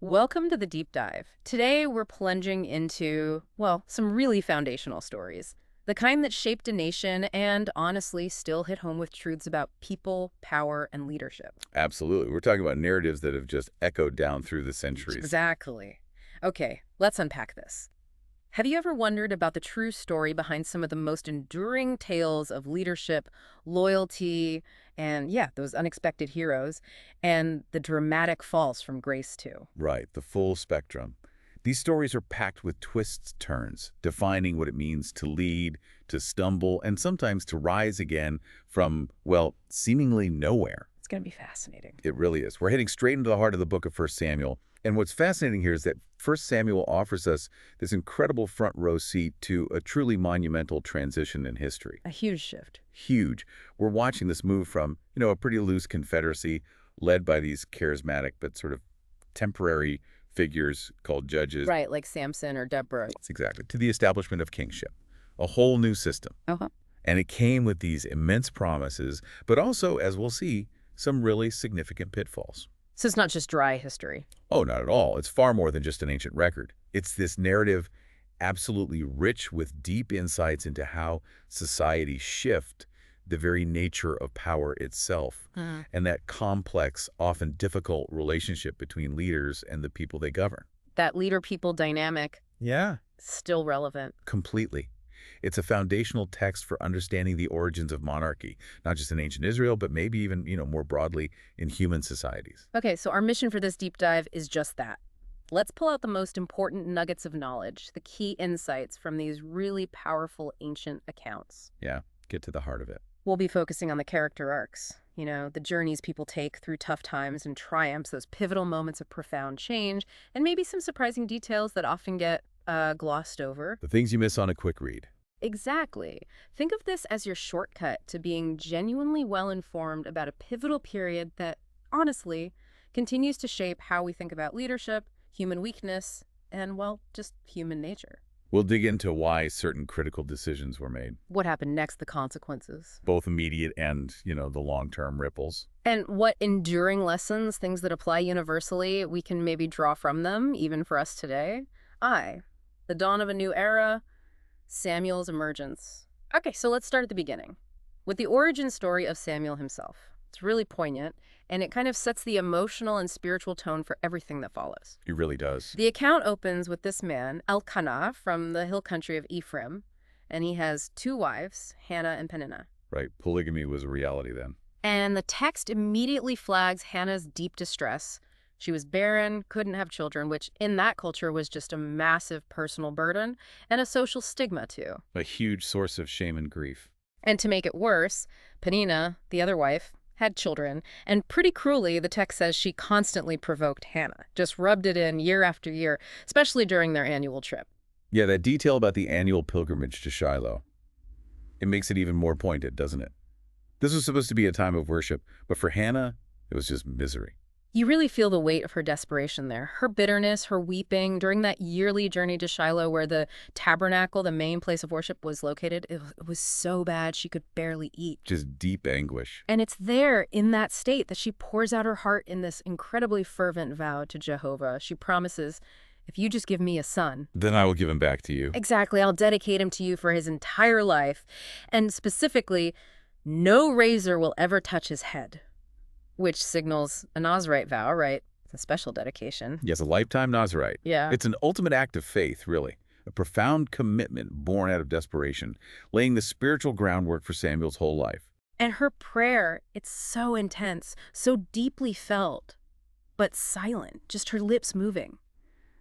Welcome to the deep dive. Today we're plunging into, well, some really foundational stories. The kind that shaped a nation and honestly still hit home with truths about people, power, and leadership. Absolutely. We're talking about narratives that have just echoed down through the centuries. Exactly. Okay, let's unpack this. Have you ever wondered about the true story behind some of the most enduring tales of leadership, loyalty, and yeah, those unexpected heroes, and the dramatic falls from grace too? Right, the full spectrum. These stories are packed with twists, turns, defining what it means to lead, to stumble, and sometimes to rise again from, well, seemingly nowhere. It's going to be fascinating. It really is. We're heading straight into the heart of the book of First Samuel. And what's fascinating here is that First Samuel offers us this incredible front row seat to a truly monumental transition in history. A huge shift. Huge. We're watching this move from, a pretty loose confederacy led by these charismatic but sort of temporary figures called judges. Right, like Samson or Deborah. That's exactly. To the establishment of kingship. A whole new system. Uh-huh. And it came with these immense promises, but also, as we'll see, some really significant pitfalls. So it's not just dry history. Oh, not at all. It's far more than just an ancient record. It's this narrative absolutely rich with deep insights into how societies shift the very nature of power itself and that complex, often difficult relationship between leaders and the people they govern. That leader-people dynamic, Yeah. still relevant. Completely. It's a foundational text for understanding the origins of monarchy, not just in ancient Israel, but maybe even, more broadly in human societies. Okay, so our mission for this deep dive is just that. Let's pull out the most important nuggets of knowledge, the key insights from these really powerful ancient accounts. Yeah, get to the heart of it. We'll be focusing on the character arcs, the journeys people take through tough times and triumphs, those pivotal moments of profound change, and maybe some surprising details that often get glossed over. The things you miss on a quick read. Exactly. Think of this as your shortcut to being genuinely well-informed about a pivotal period that, honestly, continues to shape how we think about leadership, human weakness, and, well, just human nature. We'll dig into why certain critical decisions were made, What happened next, the consequences. both immediate and, the long-term ripples. And what enduring lessons, things that apply universally, we can maybe draw from them, even for us today. The dawn of a new era, Samuel's emergence. Okay, so let's start at the beginning with the origin story of Samuel himself. It's really poignant, and it kind of sets the emotional and spiritual tone for everything that follows. It really does. The account opens with this man, Elkanah, from the hill country of Ephraim, and he has two wives, Hannah and Peninnah. Right, polygamy was a reality then. And the text immediately flags Hannah's deep distress. She was barren, couldn't have children, which in that culture was just a massive personal burden and a social stigma, too. A huge source of shame and grief. And to make it worse, Peninnah, the other wife, had children, and pretty cruelly, the text says she constantly provoked Hannah, just rubbed it in year after year, especially during their annual trip. Yeah, that detail about the annual pilgrimage to Shiloh. It makes it even more pointed, doesn't it? This was supposed to be a time of worship, but for Hannah, it was just misery. You really feel the weight of her desperation there. Her bitterness, her weeping during that yearly journey to Shiloh where the tabernacle, the main place of worship, was located. It was so bad she could barely eat. Just deep anguish. And it's there in that state that she pours out her heart in this incredibly fervent vow to Jehovah. She promises, if you just give me a son. Then I will give him back to you. Exactly, I'll dedicate him to you for his entire life. And specifically, no razor will ever touch his head. Which signals a Nazirite vow, right? It's a special dedication. Yes, a lifetime Nazirite. Yeah. It's an ultimate act of faith, really. A profound commitment born out of desperation, laying the spiritual groundwork for Samuel's whole life. And her prayer, it's so intense, so deeply felt, but silent, just her lips moving.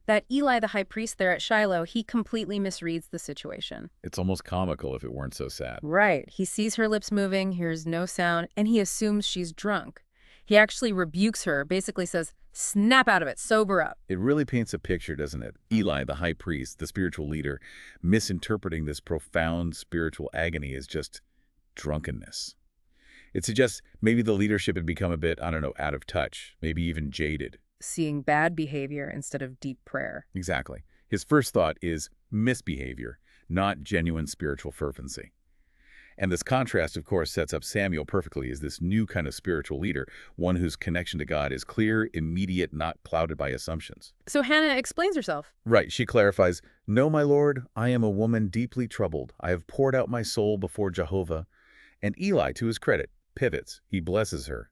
That Eli, the high priest there at Shiloh, he completely misreads the situation. It's almost comical if it weren't so sad. Right. He sees her lips moving, hears no sound, and he assumes she's drunk. He actually rebukes her, basically says, snap out of it, sober up. It really paints a picture, doesn't it? Eli, the high priest, the spiritual leader, misinterpreting this profound spiritual agony as just drunkenness. It suggests maybe the leadership had become a bit, out of touch, maybe even jaded. Seeing bad behavior instead of deep prayer. Exactly. His first thought is misbehavior, not genuine spiritual fervency. And this contrast, of course, sets up Samuel perfectly as this new kind of spiritual leader, one whose connection to God is clear, immediate, not clouded by assumptions. So Hannah explains herself. Right, she clarifies, "No, my lord, I am a woman deeply troubled. I have poured out my soul before Jehovah." And Eli, to his credit, pivots. He blesses her.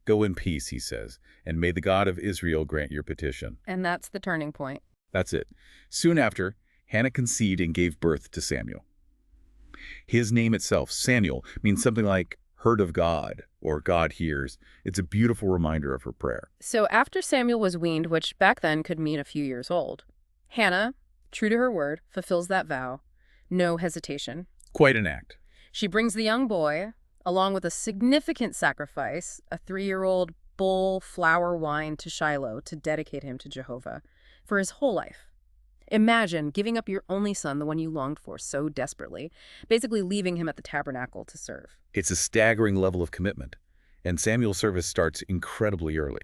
"Go in peace," he says, "and may the God of Israel grant your petition." And that's the turning point. That's it. Soon after, Hannah conceived and gave birth to Samuel. His name itself, Samuel, means something like heard of God or God hears. It's a beautiful reminder of her prayer. So after Samuel was weaned, which back then could mean a few years old, Hannah, true to her word, fulfills that vow. No hesitation. Quite an act. She brings the young boy, along with a significant sacrifice, a 3-year-old bull flour wine, to Shiloh to dedicate him to Jehovah for his whole life. Imagine giving up your only son, the one you longed for so desperately, basically leaving him at the tabernacle to serve. It's a staggering level of commitment, and Samuel's service starts incredibly early.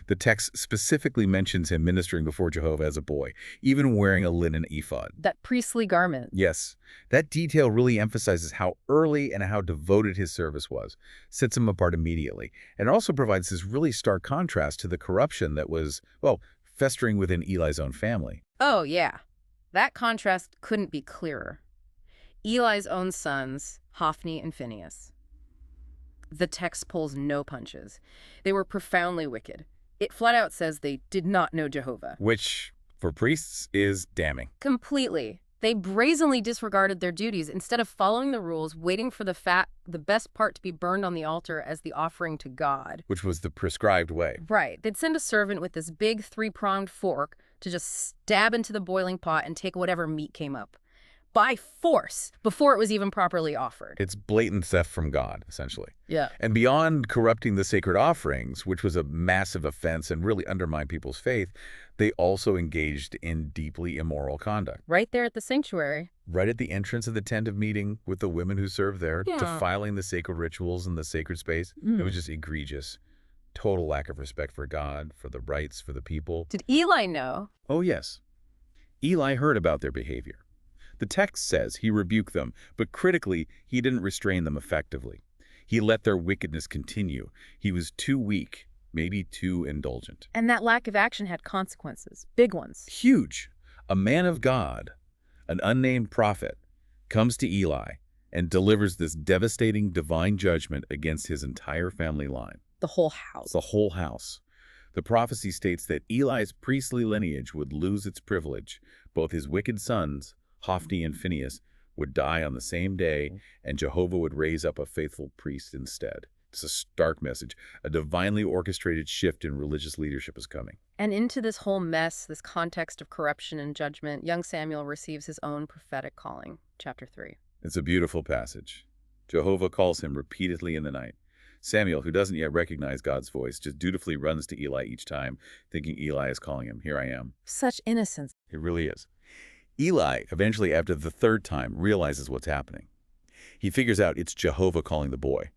The text specifically mentions him ministering before Jehovah as a boy, even wearing a linen ephod. That priestly garment. Yes, that detail really emphasizes how early and how devoted his service was, sets him apart immediately, and also provides this really stark contrast to the corruption that was, well, festering within Eli's own family. Oh, yeah. That contrast couldn't be clearer. Eli's own sons, Hophni and Phinehas. The text pulls no punches. They were profoundly wicked. It flat out says they did not know Jehovah. Which, for priests, is damning. Completely. They brazenly disregarded their duties, instead of following the rules, waiting for the best part to be burned on the altar as the offering to God. Which was the prescribed way. Right. They'd send a servant with this big 3-pronged fork to just stab into the boiling pot and take whatever meat came up. By force, before it was even properly offered. It's blatant theft from God, essentially. Yeah. And beyond corrupting the sacred offerings, which was a massive offense and really undermined people's faith, they also engaged in deeply immoral conduct. Right there at the sanctuary. Right at the entrance of the tent of meeting with the women who served there, defiling the sacred rituals in the sacred space. It was just egregious. Total lack of respect for God, for the rights, for the people. Did Eli know? Oh, yes. Eli heard about their behavior. The text says he rebuked them, but critically, he didn't restrain them effectively. He let their wickedness continue. He was too weak, maybe too indulgent. And that lack of action had consequences, big ones. Huge. A man of God, an unnamed prophet, comes to Eli and delivers this devastating divine judgment against his entire family line. The whole house. The whole house. The prophecy states that Eli's priestly lineage would lose its privilege. Both his wicked sons, Hophni and Phinehas, would die on the same day, and Jehovah would raise up a faithful priest instead. It's a stark message. A divinely orchestrated shift in religious leadership is coming. And into this whole mess, this context of corruption and judgment, young Samuel receives his own prophetic calling. Chapter 3. It's a beautiful passage. Jehovah calls him repeatedly in the night. Samuel, who doesn't yet recognize God's voice, just dutifully runs to Eli each time, thinking Eli is calling him. Here I am. Such innocence. It really is. Eli, eventually after the 3rd time, realizes what's happening. He figures out it's Jehovah calling the boy.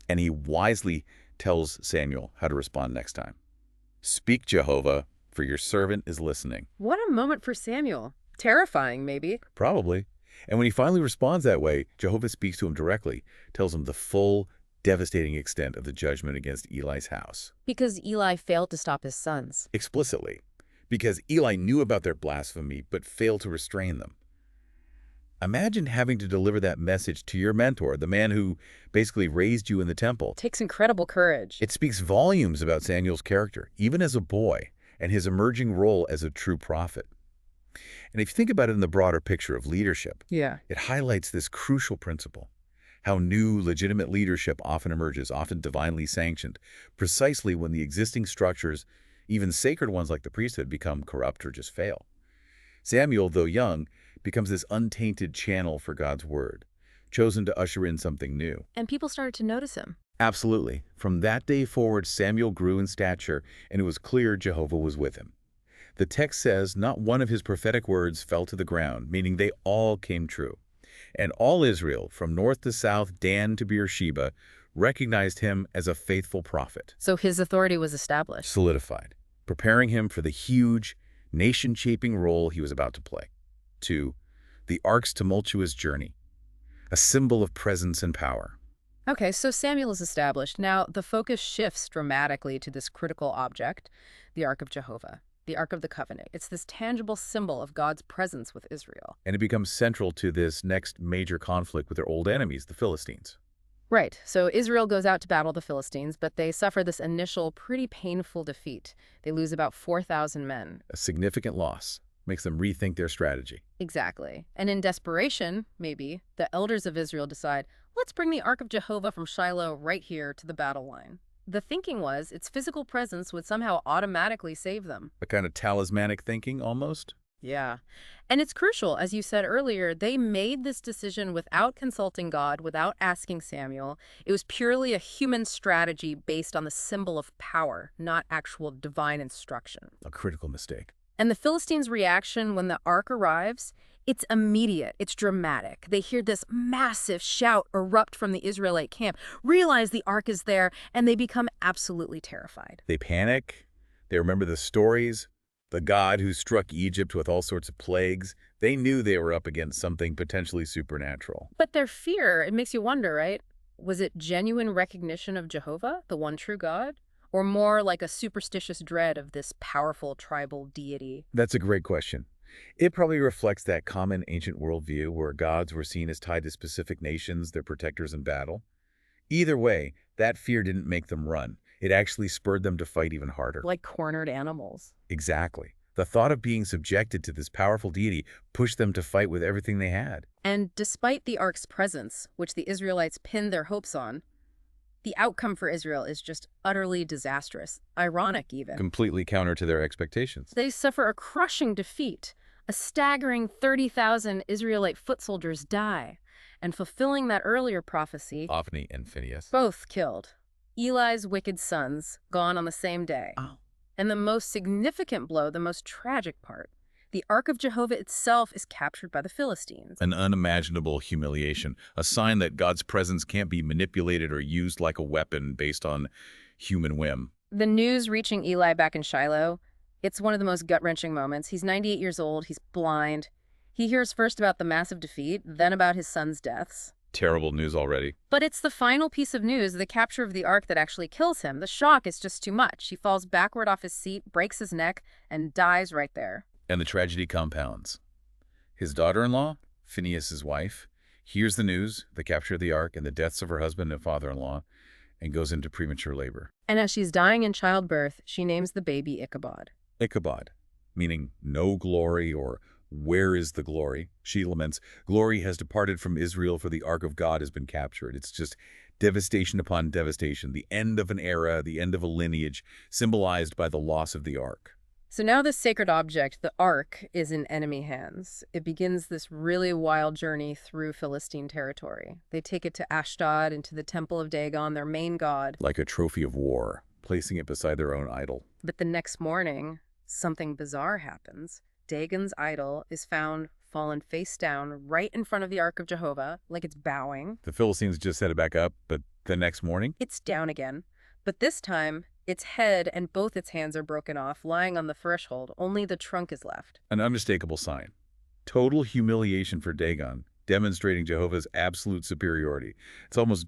And he wisely tells Samuel how to respond next time. "Speak, Jehovah, for your servant is listening." What a moment for Samuel. Terrifying, maybe. Probably. And when he finally responds that way, Jehovah speaks to him directly, tells him the full, devastating extent of the judgment against Eli's house. Because Eli failed to stop his sons. Explicitly. Because Eli knew about their blasphemy, but failed to restrain them. Imagine having to deliver that message to your mentor, the man who basically raised you in the temple. It takes incredible courage. It speaks volumes about Samuel's character, even as a boy, and his emerging role as a true prophet. And if you think about it in the broader picture of leadership, it highlights this crucial principle. How new, legitimate leadership often emerges, often divinely sanctioned, precisely when the existing structures, even sacred ones like the priesthood, become corrupt or just fail. Samuel, though young, becomes this untainted channel for God's word, chosen to usher in something new. And people started to notice him. Absolutely. From that day forward, Samuel grew in stature, and it was clear Jehovah was with him. The text says not one of his prophetic words fell to the ground, meaning they all came true. And all Israel, from north to south, Dan to Beersheba, recognized him as a faithful prophet. So his authority was established. Solidified, preparing him for the huge, nation-shaping role he was about to play. 2. The ark's tumultuous journey. a symbol of presence and power. Okay, so Samuel is established. Now, the focus shifts dramatically to this critical object, the Ark of Jehovah, the Ark of the Covenant. It's this tangible symbol of God's presence with Israel. And it becomes central to this next major conflict with their old enemies, the Philistines. Right, so Israel goes out to battle the Philistines, but they suffer this initial, pretty painful defeat. They lose about 4,000 men. A significant loss makes them rethink their strategy. Exactly. And in desperation, maybe, the elders of Israel decide, let's bring the Ark of Jehovah from Shiloh right here to the battle line. The thinking was its physical presence would somehow automatically save them. A kind of talismanic thinking, almost. Yeah. And it's crucial, as you said earlier, they made this decision without consulting God, without asking Samuel. It was purely a human strategy based on the symbol of power, not actual divine instruction. A critical mistake. And the Philistines' reaction when the ark arrives, it's immediate, it's dramatic. They hear this massive shout erupt from the Israelite camp, realize the ark is there, and they become absolutely terrified. They panic. They remember the stories. The God who struck Egypt with all sorts of plagues. They knew they were up against something potentially supernatural. But their fear, it makes you wonder, right? Was it genuine recognition of Jehovah, the one true God? Or more like a superstitious dread of this powerful tribal deity? That's a great question. It probably reflects that common ancient worldview where gods were seen as tied to specific nations, their protectors in battle. Either way, that fear didn't make them run. It actually spurred them to fight even harder. Like cornered animals. Exactly. The thought of being subjected to this powerful deity pushed them to fight with everything they had. And despite the ark's presence, which the Israelites pinned their hopes on, the outcome for Israel is just utterly disastrous, ironic even. Completely counter to their expectations. They suffer a crushing defeat. A staggering 30,000 Israelite foot soldiers die, and fulfilling that earlier prophecy, Ophni and Phinehas. both killed. Eli's wicked sons, gone on the same day. Oh. And the most significant blow, the most tragic part, the Ark of Jehovah itself is captured by the Philistines. An unimaginable humiliation, a sign that God's presence can't be manipulated or used like a weapon based on human whim. The news reaching Eli back in Shiloh, it's one of the most gut-wrenching moments. He's 98 years old, he's blind. He hears first about the massive defeat, then about his son's deaths. Terrible news already. But it's the final piece of news, the capture of the Ark, that actually kills him. The shock is just too much. He falls backward off his seat, breaks his neck, and dies right there. And the tragedy compounds. His daughter-in-law, Phinehas' wife, hears the news, the capture of the Ark, and the deaths of her husband and father-in-law, and goes into premature labor. And as she's dying in childbirth, she names the baby Ichabod. Ichabod, meaning no glory or where is the glory? She laments, glory has departed from Israel for the Ark of God has been captured. It's just devastation upon devastation, the end of an era, the end of a lineage, symbolized by the loss of the Ark. So now this sacred object, the Ark, is in enemy hands. It begins this really wild journey through Philistine territory. They take it to Ashdod, into the temple of Dagon, their main god. Like a trophy of war, placing it beside their own idol. But the next morning, something bizarre happens. Dagon's idol is found fallen face down right in front of the Ark of Jehovah, like it's bowing. The Philistines just set it back up, but the next morning? It's down again. But this time, its head and both its hands are broken off, lying on the threshold. Only the trunk is left. An unmistakable sign. Total humiliation for Dagon, demonstrating Jehovah's absolute superiority. It's almost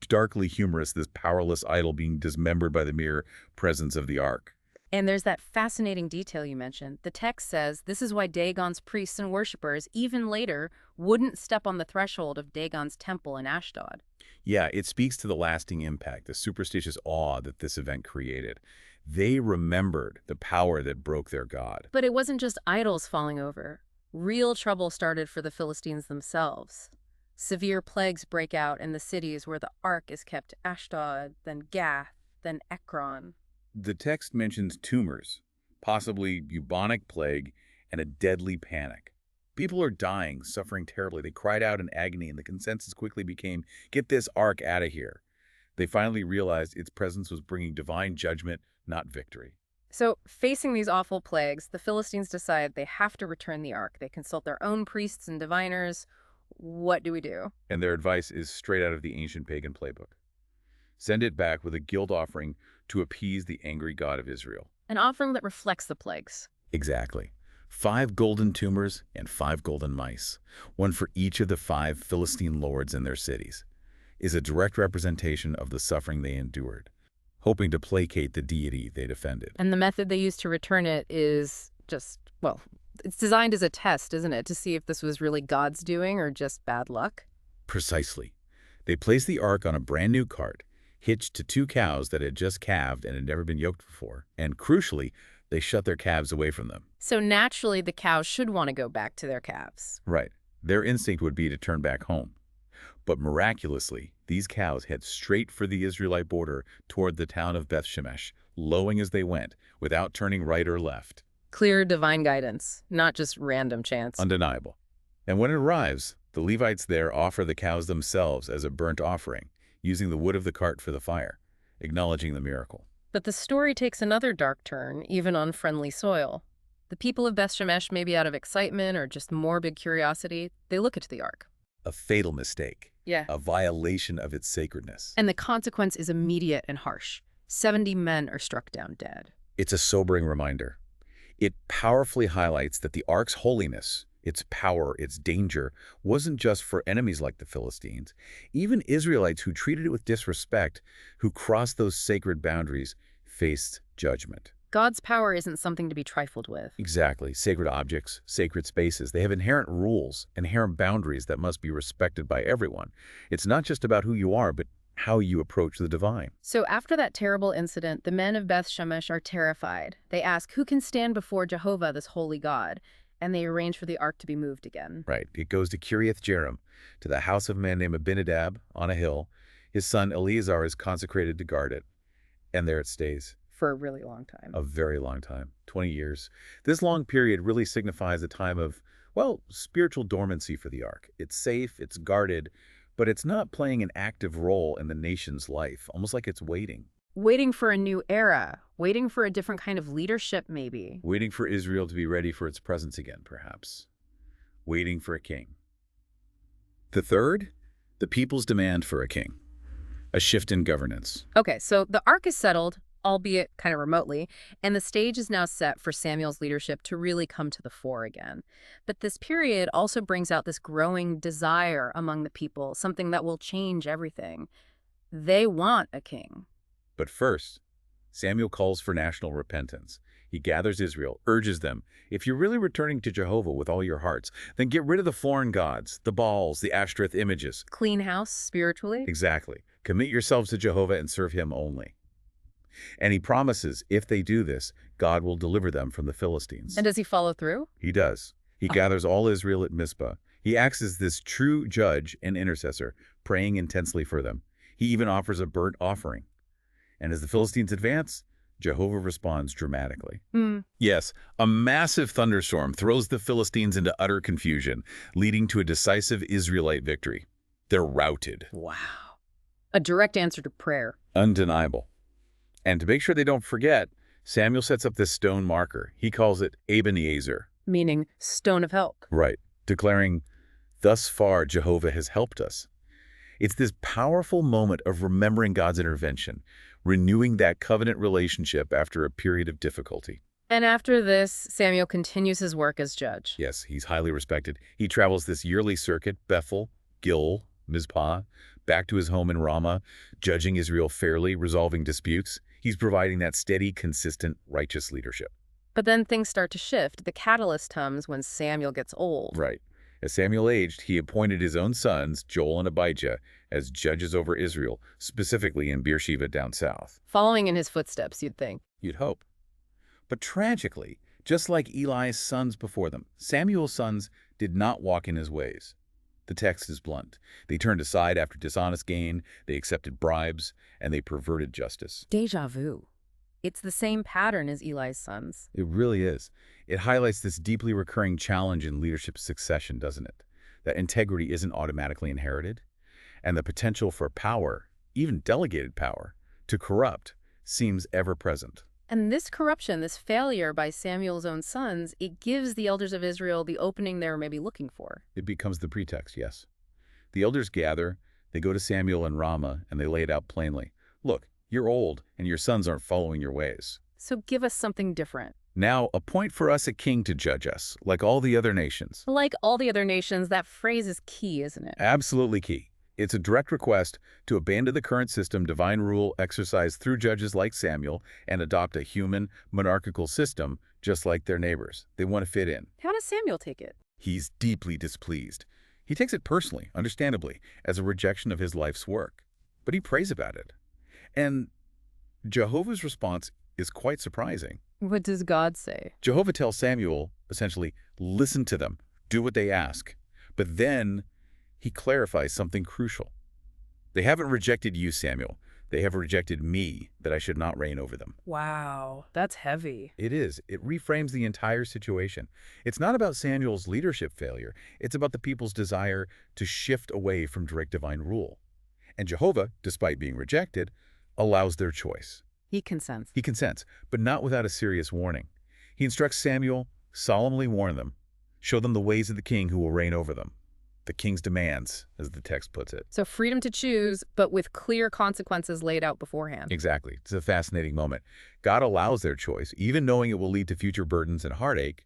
darkly humorous, this powerless idol being dismembered by the mere presence of the Ark. And there's that fascinating detail you mentioned. The text says this is why Dagon's priests and worshippers, even later, wouldn't step on the threshold of Dagon's temple in Ashdod. Yeah, it speaks to the lasting impact, the superstitious awe that this event created. They remembered the power that broke their god. But it wasn't just idols falling over. Real trouble started for the Philistines themselves. Severe plagues break out in the cities where the Ark is kept: Ashdod, then Gath, then Ekron. The text mentions tumors, possibly bubonic plague, and a deadly panic. People are dying, suffering terribly. They cried out in agony, and the consensus quickly became, get this Ark out of here. They finally realized its presence was bringing divine judgment, not victory. So, facing these awful plagues, the Philistines decide they have to return the Ark. They consult their own priests and diviners. What do we do? And their advice is straight out of the ancient pagan playbook. Send it back with a guilt offering to appease the angry God of Israel. An offering that reflects the plagues. Exactly. 5 golden tumors and 5 golden mice, one for each of the 5 Philistine lords in their cities, is a direct representation of the suffering they endured, hoping to placate the deity they defended. And the method they used to return it is just, well, it's designed as a test, isn't it, to see if this was really God's doing or just bad luck? Precisely. They placed the ark on a brand new cart, hitched to 2 cows that had just calved and had never been yoked before, and crucially, they shut their calves away from them. So naturally, the cows should want to go back to their calves. Right. Their instinct would be to turn back home. But miraculously, these cows head straight for the Israelite border toward the town of Beth Shemesh, lowing as they went, without turning right or left. Clear divine guidance, not just random chance. Undeniable. And when it arrives, the Levites there offer the cows themselves as a burnt offering, using the wood of the cart for the fire, acknowledging the miracle. But the story takes another dark turn, even on friendly soil. The people of Beth Shemesh, maybe out of excitement or just morbid curiosity, they look into the ark. A fatal mistake. Yeah. A violation of its sacredness. And the consequence is immediate and harsh. 70 men are struck down dead. It's a sobering reminder. It powerfully highlights that the ark's holiness, its power, its danger, wasn't just for enemies like the Philistines. Even Israelites who treated it with disrespect, who crossed those sacred boundaries, faced judgment. God's power isn't something to be trifled with. Exactly. Sacred objects, sacred spaces, they have inherent rules, inherent boundaries that must be respected by everyone. It's not just about who you are, but how you approach the divine. So after that terrible incident, the men of Beth Shemesh are terrified. They ask, who can stand before Jehovah, this holy God? And they arrange for the ark to be moved again. Right. It goes to Kiriath Jearim, to the house of a man named Abinadab on a hill. His son Eleazar is consecrated to guard it. And there it stays. For a really long time. A very long time, 20 years. This long period really signifies a time of, well, spiritual dormancy for the ark. It's safe, it's guarded, but it's not playing an active role in the nation's life, almost like it's waiting. Waiting for a new era, waiting for a different kind of leadership, maybe. Waiting for Israel to be ready for its presence again, perhaps. Waiting for a king. The third, the people's demand for a king. A shift in governance. Okay, so the ark is settled, albeit kind of remotely, and the stage is now set for Samuel's leadership to really come to the fore again. But this period also brings out this growing desire among the people, something that will change everything. They want a king. But first, Samuel calls for national repentance. He gathers Israel, urges them, if you're really returning to Jehovah with all your hearts, then get rid of the foreign gods, the Baals, the Ashtoreth images. Clean house spiritually? Exactly. Commit yourselves to Jehovah and serve him only. And he promises, if they do this, God will deliver them from the Philistines. And does he follow through? He does. He gathers all Israel at Mizpah. He acts as this true judge and intercessor, praying intensely for them. He even offers a burnt offering. And as the Philistines advance, Jehovah responds dramatically. Yes, a massive thunderstorm throws the Philistines into utter confusion, leading to a decisive Israelite victory. They're routed. Wow. A direct answer to prayer. Undeniable. And to make sure they don't forget, Samuel sets up this stone marker. He calls it Ebenezer. Meaning stone of help. Right, declaring, thus far Jehovah has helped us. It's this powerful moment of remembering God's intervention, renewing that covenant relationship after a period of difficulty. And after this, Samuel continues his work as judge. Yes, he's highly respected. He travels this yearly circuit, Bethel, Gil, Mizpah, back to his home in Ramah, judging Israel fairly, resolving disputes. He's providing that steady, consistent, righteous leadership. But then things start to shift. The catalyst comes when Samuel gets old. Right. As Samuel aged, he appointed his own sons, Joel and Abijah, as judges over Israel, specifically in Beersheba down south. Following in his footsteps, you'd think. You'd hope. But tragically, just like Eli's sons before them, Samuel's sons did not walk in his ways. The text is blunt. They turned aside after dishonest gain, they accepted bribes, and they perverted justice. Deja vu. It's the same pattern as Eli's sons. It really is. It highlights this deeply recurring challenge in leadership succession, doesn't it? That integrity isn't automatically inherited, and the potential for power, even delegated power, to corrupt seems ever present. And this corruption, this failure by Samuel's own sons, it gives the elders of Israel the opening they were maybe looking for. It becomes the pretext, yes. The elders gather, they go to Samuel and Ramah, and they lay it out plainly. Look, you're old, and your sons aren't following your ways. So give us something different. Now appoint for us a king to judge us, like all the other nations. Like all the other nations, that phrase is key, isn't it? Absolutely key. It's a direct request to abandon the current system, divine rule exercised through judges like Samuel, and adopt a human, monarchical system just like their neighbors. They want to fit in. How does Samuel take it? He's deeply displeased. He takes it personally, understandably, as a rejection of his life's work. But he prays about it. And Jehovah's response is quite surprising. What does God say? Jehovah tells Samuel, essentially, listen to them, do what they ask. But then he clarifies something crucial. They haven't rejected you, Samuel. They have rejected me, that I should not reign over them. Wow, that's heavy. It is. It reframes the entire situation. It's not about Samuel's leadership failure. It's about the people's desire to shift away from direct divine rule. And Jehovah, despite being rejected, allows their choice. He consents. He consents, but not without a serious warning. He instructs Samuel, solemnly warn them, show them the ways of the king who will reign over them. The king's demands, as the text puts it. So freedom to choose, but with clear consequences laid out beforehand. Exactly. It's a fascinating moment. God allows their choice, even knowing it will lead to future burdens and heartache,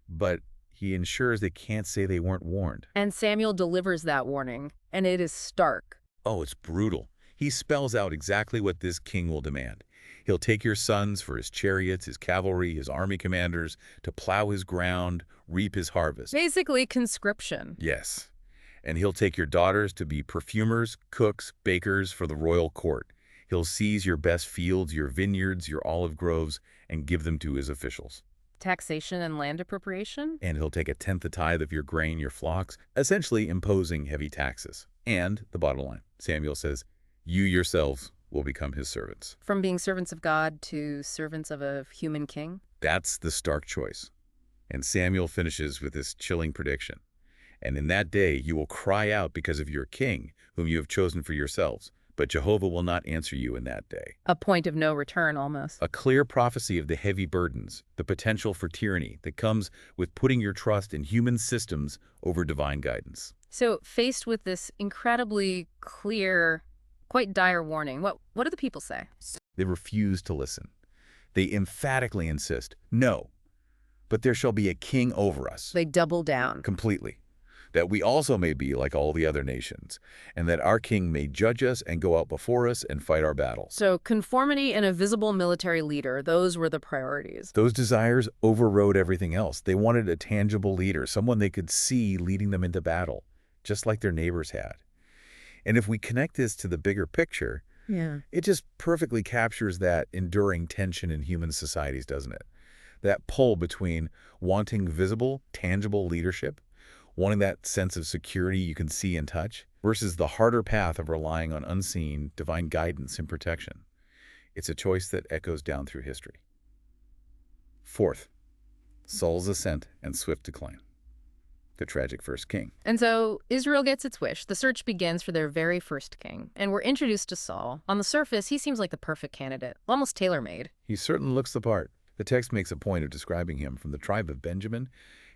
but he ensures they can't say they weren't warned. And Samuel delivers that warning, and it is stark. Oh, it's brutal. He spells out exactly what this king will demand. He'll take your sons for his chariots, his cavalry, his army commanders, to plow his ground, reap his harvest. Basically conscription. Yes. And he'll take your daughters to be perfumers, cooks, bakers for the royal court. He'll seize your best fields, your vineyards, your olive groves, and give them to his officials. Taxation and land appropriation? And he'll take a tenth the tithe of your grain, your flocks, essentially imposing heavy taxes. And the bottom line, Samuel says, you yourselves will become his servants. From being servants of God to servants of a human king? That's the stark choice. And Samuel finishes with this chilling prediction. And in that day you will cry out because of your king, whom you have chosen for yourselves. But Jehovah will not answer you in that day. A point of no return, almost. A clear prophecy of the heavy burdens, the potential for tyranny that comes with putting your trust in human systems over divine guidance. So, faced with this incredibly clear, quite dire warning, what do the people say? They refuse to listen. They emphatically insist, no, but there shall be a king over us. They double down. Completely. That we also may be like all the other nations, and that our king may judge us and go out before us and fight our battles. So conformity and a visible military leader, those were the priorities. Those desires overrode everything else. They wanted a tangible leader, someone they could see leading them into battle, just like their neighbors had. And if we connect this to the bigger picture, it just perfectly captures that enduring tension in human societies, doesn't it? That pull between wanting visible, tangible leadership, wanting that sense of security you can see and touch, versus the harder path of relying on unseen, divine guidance and protection. It's a choice that echoes down through history. Fourth, Saul's ascent and swift decline. The tragic first king. And so Israel gets its wish. The search begins for their very first king. And we're introduced to Saul. On the surface, he seems like the perfect candidate, almost tailor-made. He certainly looks the part. The text makes a point of describing him from the tribe of Benjamin,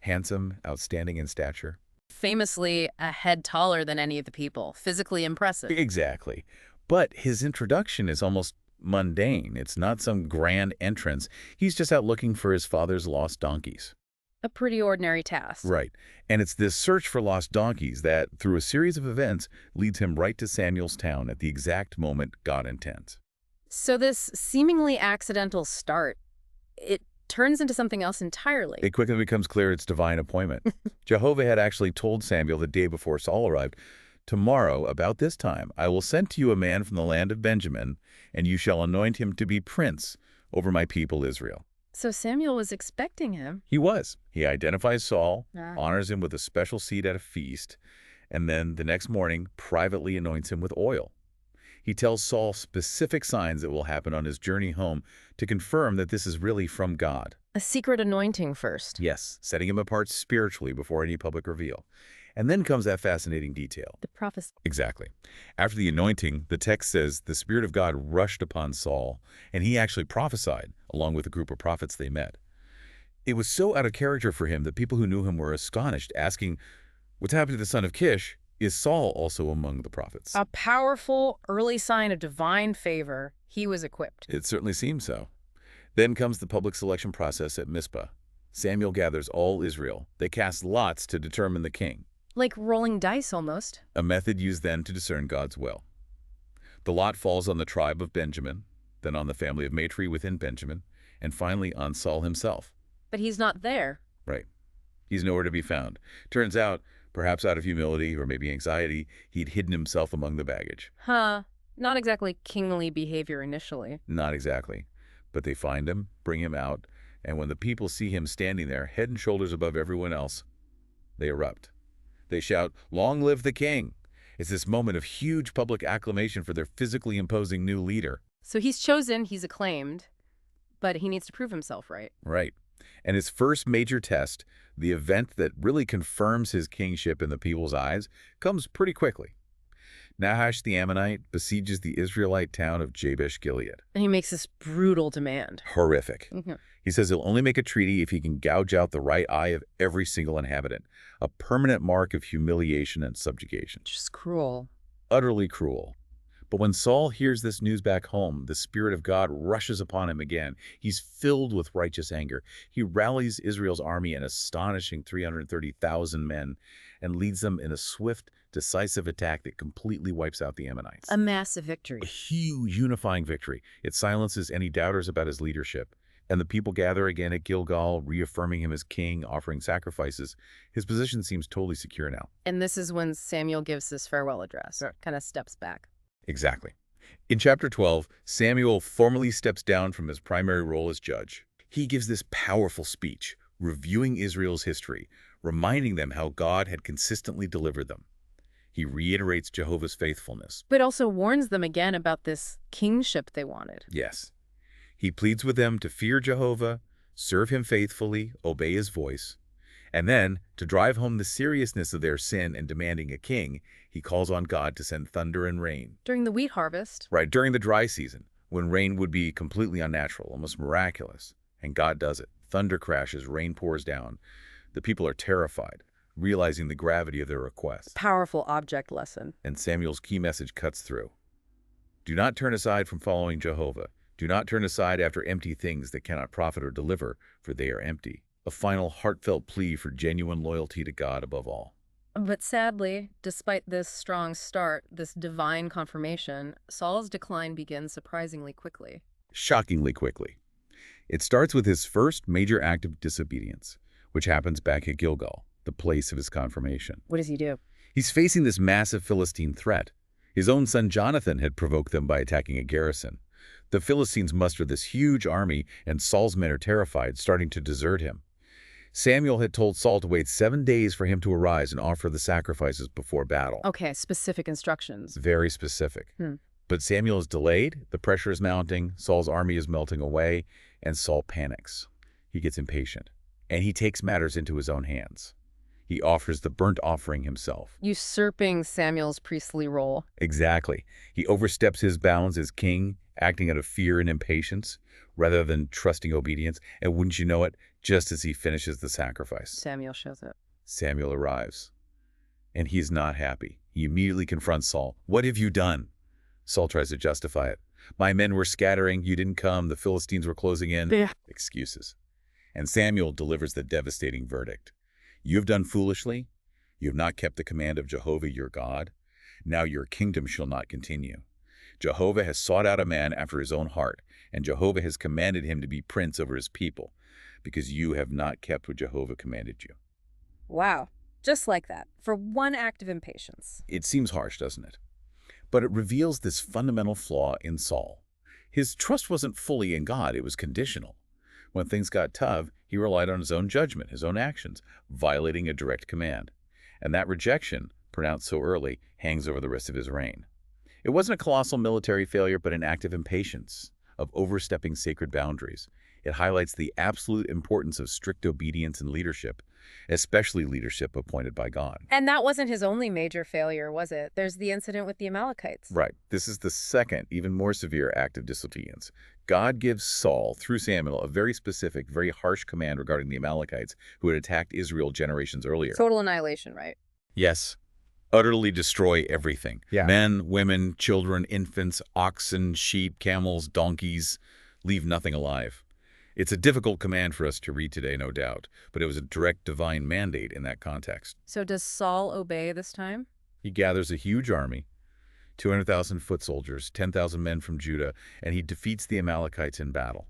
handsome, outstanding in stature. Famously a head taller than any of the people, physically impressive. Exactly. But his introduction is almost mundane. It's not some grand entrance. He's just out looking for his father's lost donkeys. A pretty ordinary task. Right. And it's this search for lost donkeys that, through a series of events, leads him right to Samuel's town at the exact moment God intends. So this seemingly accidental start, it turns into something else entirely. It quickly becomes clear it's divine appointment. Jehovah had actually told Samuel the day before Saul arrived, tomorrow, about this time, I will send to you a man from the land of Benjamin, and you shall anoint him to be prince over my people Israel. So Samuel was expecting him. He was. He identifies Saul, Ah. honors him with a special seat at a feast, and then the next morning privately anoints him with oil. He tells Saul specific signs that will happen on his journey home to confirm that this is really from God. A secret anointing first. Yes, setting him apart spiritually before any public reveal. And then comes that fascinating detail. The prophecy. Exactly. After the anointing, the text says the Spirit of God rushed upon Saul, and he actually prophesied, along with a group of prophets they met. It was so out of character for him that people who knew him were astonished, asking, what's happened to the son of Kish? Is Saul also among the prophets? A powerful early sign of divine favor. He was equipped. It certainly seems so. Then comes the public selection process at Mizpah. Samuel gathers all Israel. They cast lots to determine the king, Like rolling dice, almost. a method used then to discern God's will. The lot falls on the tribe of Benjamin, then on the family of Matri within Benjamin, and finally on Saul himself. But he's not there. Right. He's nowhere to be found. Turns out, perhaps out of humility or maybe anxiety, he'd hidden himself among the baggage. Huh. Not exactly kingly behavior initially. Not exactly. But they find him, bring him out, and when the people see him standing there, head and shoulders above everyone else, they erupt. They shout, "Long live the king!" It's this moment of huge public acclamation for their physically imposing new leader. So he's chosen, he's acclaimed, but he needs to prove himself, right? Right. And his first major test, the event that really confirms his kingship in the people's eyes, comes pretty quickly. Nahash the Ammonite besieges the Israelite town of Jabesh Gilead. And he makes this brutal demand. Horrific. Mhm. He says he'll only make a treaty if he can gouge out the right eye of every single inhabitant, a permanent mark of humiliation and subjugation. Just cruel. Utterly cruel. But when Saul hears this news back home, the Spirit of God rushes upon him again. He's filled with righteous anger. He rallies Israel's army, an astonishing 330,000 men, and leads them in a swift, decisive attack that completely wipes out the Ammonites. A massive victory. A huge unifying victory. It silences any doubters about his leadership. And the people gather again at Gilgal, reaffirming him as king, offering sacrifices. His position seems totally secure now. And this is when Samuel gives his farewell address. Kind of steps back. Exactly. In chapter 12, Samuel formally steps down from his primary role as judge. He gives this powerful speech, reviewing Israel's history, reminding them how God had consistently delivered them. He reiterates Jehovah's faithfulness. But also warns them again about this kingship they wanted. Yes. He pleads with them to fear Jehovah, serve him faithfully, obey his voice. And then, to drive home the seriousness of their sin and demanding a king, he calls on God to send thunder and rain. During the wheat harvest. Right, during the dry season, when rain would be completely unnatural, almost miraculous. And God does it. Thunder crashes, rain pours down. The people are terrified, realizing the gravity of their request. Powerful object lesson. And Samuel's key message cuts through. Do not turn aside from following Jehovah. Do not turn aside after empty things that cannot profit or deliver, for they are empty. A final heartfelt plea for genuine loyalty to God above all. But sadly, despite this strong start, this divine confirmation, Saul's decline begins surprisingly quickly. Shockingly quickly. It starts with his first major act of disobedience, which happens back at Gilgal, the place of his confirmation. What does he do? He's facing this massive Philistine threat. His own son Jonathan had provoked them by attacking a garrison. The Philistines muster this huge army, and Saul's men are terrified, starting to desert him. Samuel had told Saul to wait 7 days for him to arise and offer the sacrifices before battle. Okay, specific instructions. Very specific. But Samuel is delayed, the pressure is mounting, Saul's army is melting away, and Saul panics. He gets impatient, and he takes matters into his own hands. He offers the burnt offering himself. Usurping Samuel's priestly role. Exactly. He oversteps his bounds as king, acting out of fear and impatience, rather than trusting obedience. And wouldn't you know it, just as he finishes the sacrifice, Samuel shows up. Samuel arrives. And he's not happy. He immediately confronts Saul. "What have you done?" Saul tries to justify it. "My men were scattering, you didn't come, the Philistines were closing in." Yeah. Excuses. And Samuel delivers the devastating verdict. "You have done foolishly. You have not kept the command of Jehovah your God. Now your kingdom shall not continue. Jehovah has sought out a man after his own heart, and Jehovah has commanded him to be prince over his people, because you have not kept what Jehovah commanded you." Wow. Just like that. For one act of impatience. It seems harsh, doesn't it? But it reveals this fundamental flaw in Saul. His trust wasn't fully in God, it was conditional. When things got tough, he relied on his own judgment, his own actions, violating a direct command. And that rejection, pronounced so early, hangs over the rest of his reign. It wasn't a colossal military failure, but an act of impatience, of overstepping sacred boundaries. It highlights the absolute importance of strict obedience and leadership, especially leadership appointed by God. And that wasn't his only major failure, was it? There's the incident with the Amalekites. Right. This is the second, even more severe act of disobedience. God gives Saul, through Samuel, a very specific, very harsh command regarding the Amalekites who had attacked Israel generations earlier. Total annihilation, right? Yes. Utterly destroy everything. Yeah. Men, women, children, infants, oxen, sheep, camels, donkeys. Leave nothing alive. It's a difficult command for us to read today, no doubt, but it was a direct divine mandate in that context. So does Saul obey this time? He gathers a huge army, 200,000 foot soldiers, 10,000 men from Judah, and he defeats the Amalekites in battle.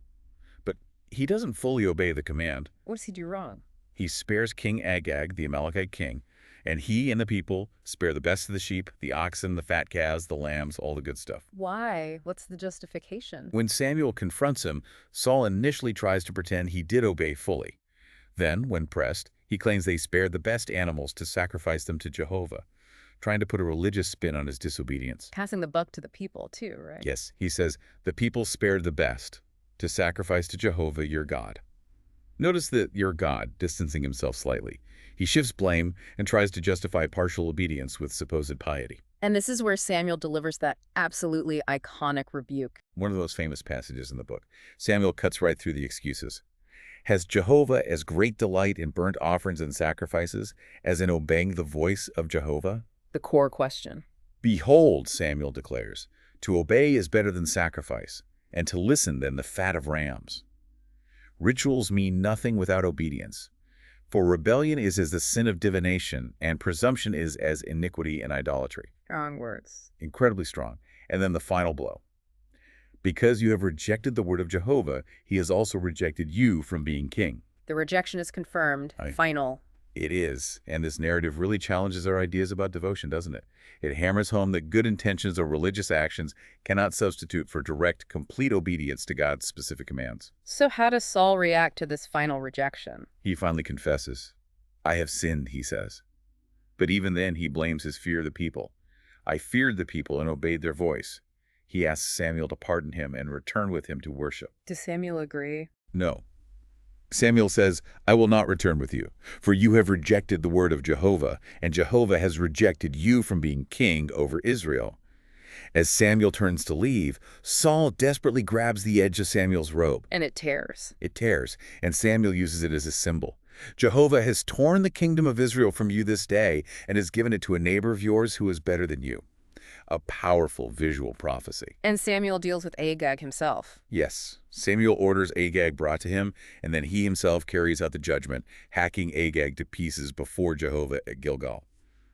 But he doesn't fully obey the command. What does he do wrong? He spares King Agag, the Amalekite king, and he and the people spare the best of the sheep, the oxen, the fat calves, the lambs, all the good stuff. Why? What's the justification? When Samuel confronts him, Saul initially tries to pretend he did obey fully. Then, when pressed, he claims they spared the best animals to sacrifice them to Jehovah, trying to put a religious spin on his disobedience. Passing the buck to the people, too, right? Yes, he says, the people spared the best to sacrifice to Jehovah, your God. Notice that your God, distancing himself slightly. He shifts blame and tries to justify partial obedience with supposed piety. And this is where Samuel delivers that absolutely iconic rebuke. One of those famous passages in the book. Samuel cuts right through the excuses. Has Jehovah as great delight in burnt offerings and sacrifices as in obeying the voice of Jehovah? The core question. Behold, Samuel declares, to obey is better than sacrifice, and to listen than the fat of rams. Rituals mean nothing without obedience. For rebellion is as the sin of divination, and presumption is as iniquity and idolatry. Strong words. Incredibly strong. And then the final blow. Because you have rejected the word of Jehovah, he has also rejected you from being king. The rejection is confirmed. Final. It is, and this narrative really challenges our ideas about devotion, doesn't it? It hammers home that good intentions or religious actions cannot substitute for direct, complete obedience to God's specific commands. So how does Saul react to this final rejection? He finally confesses. I have sinned, he says. But even then, he blames his fear of the people. I feared the people and obeyed their voice. He asks Samuel to pardon him and return with him to worship. Does Samuel agree? No. Samuel says, I will not return with you, for you have rejected the word of Jehovah, and Jehovah has rejected you from being king over Israel. As Samuel turns to leave, Saul desperately grabs the edge of Samuel's robe. And it tears. It tears, and Samuel uses it as a symbol. Jehovah has torn the kingdom of Israel from you this day and has given it to a neighbor of yours who is better than you. A powerful visual prophecy. And Samuel deals with Agag himself. Yes, Samuel orders Agag brought to him, and then he himself carries out the judgment, hacking Agag to pieces before Jehovah at Gilgal.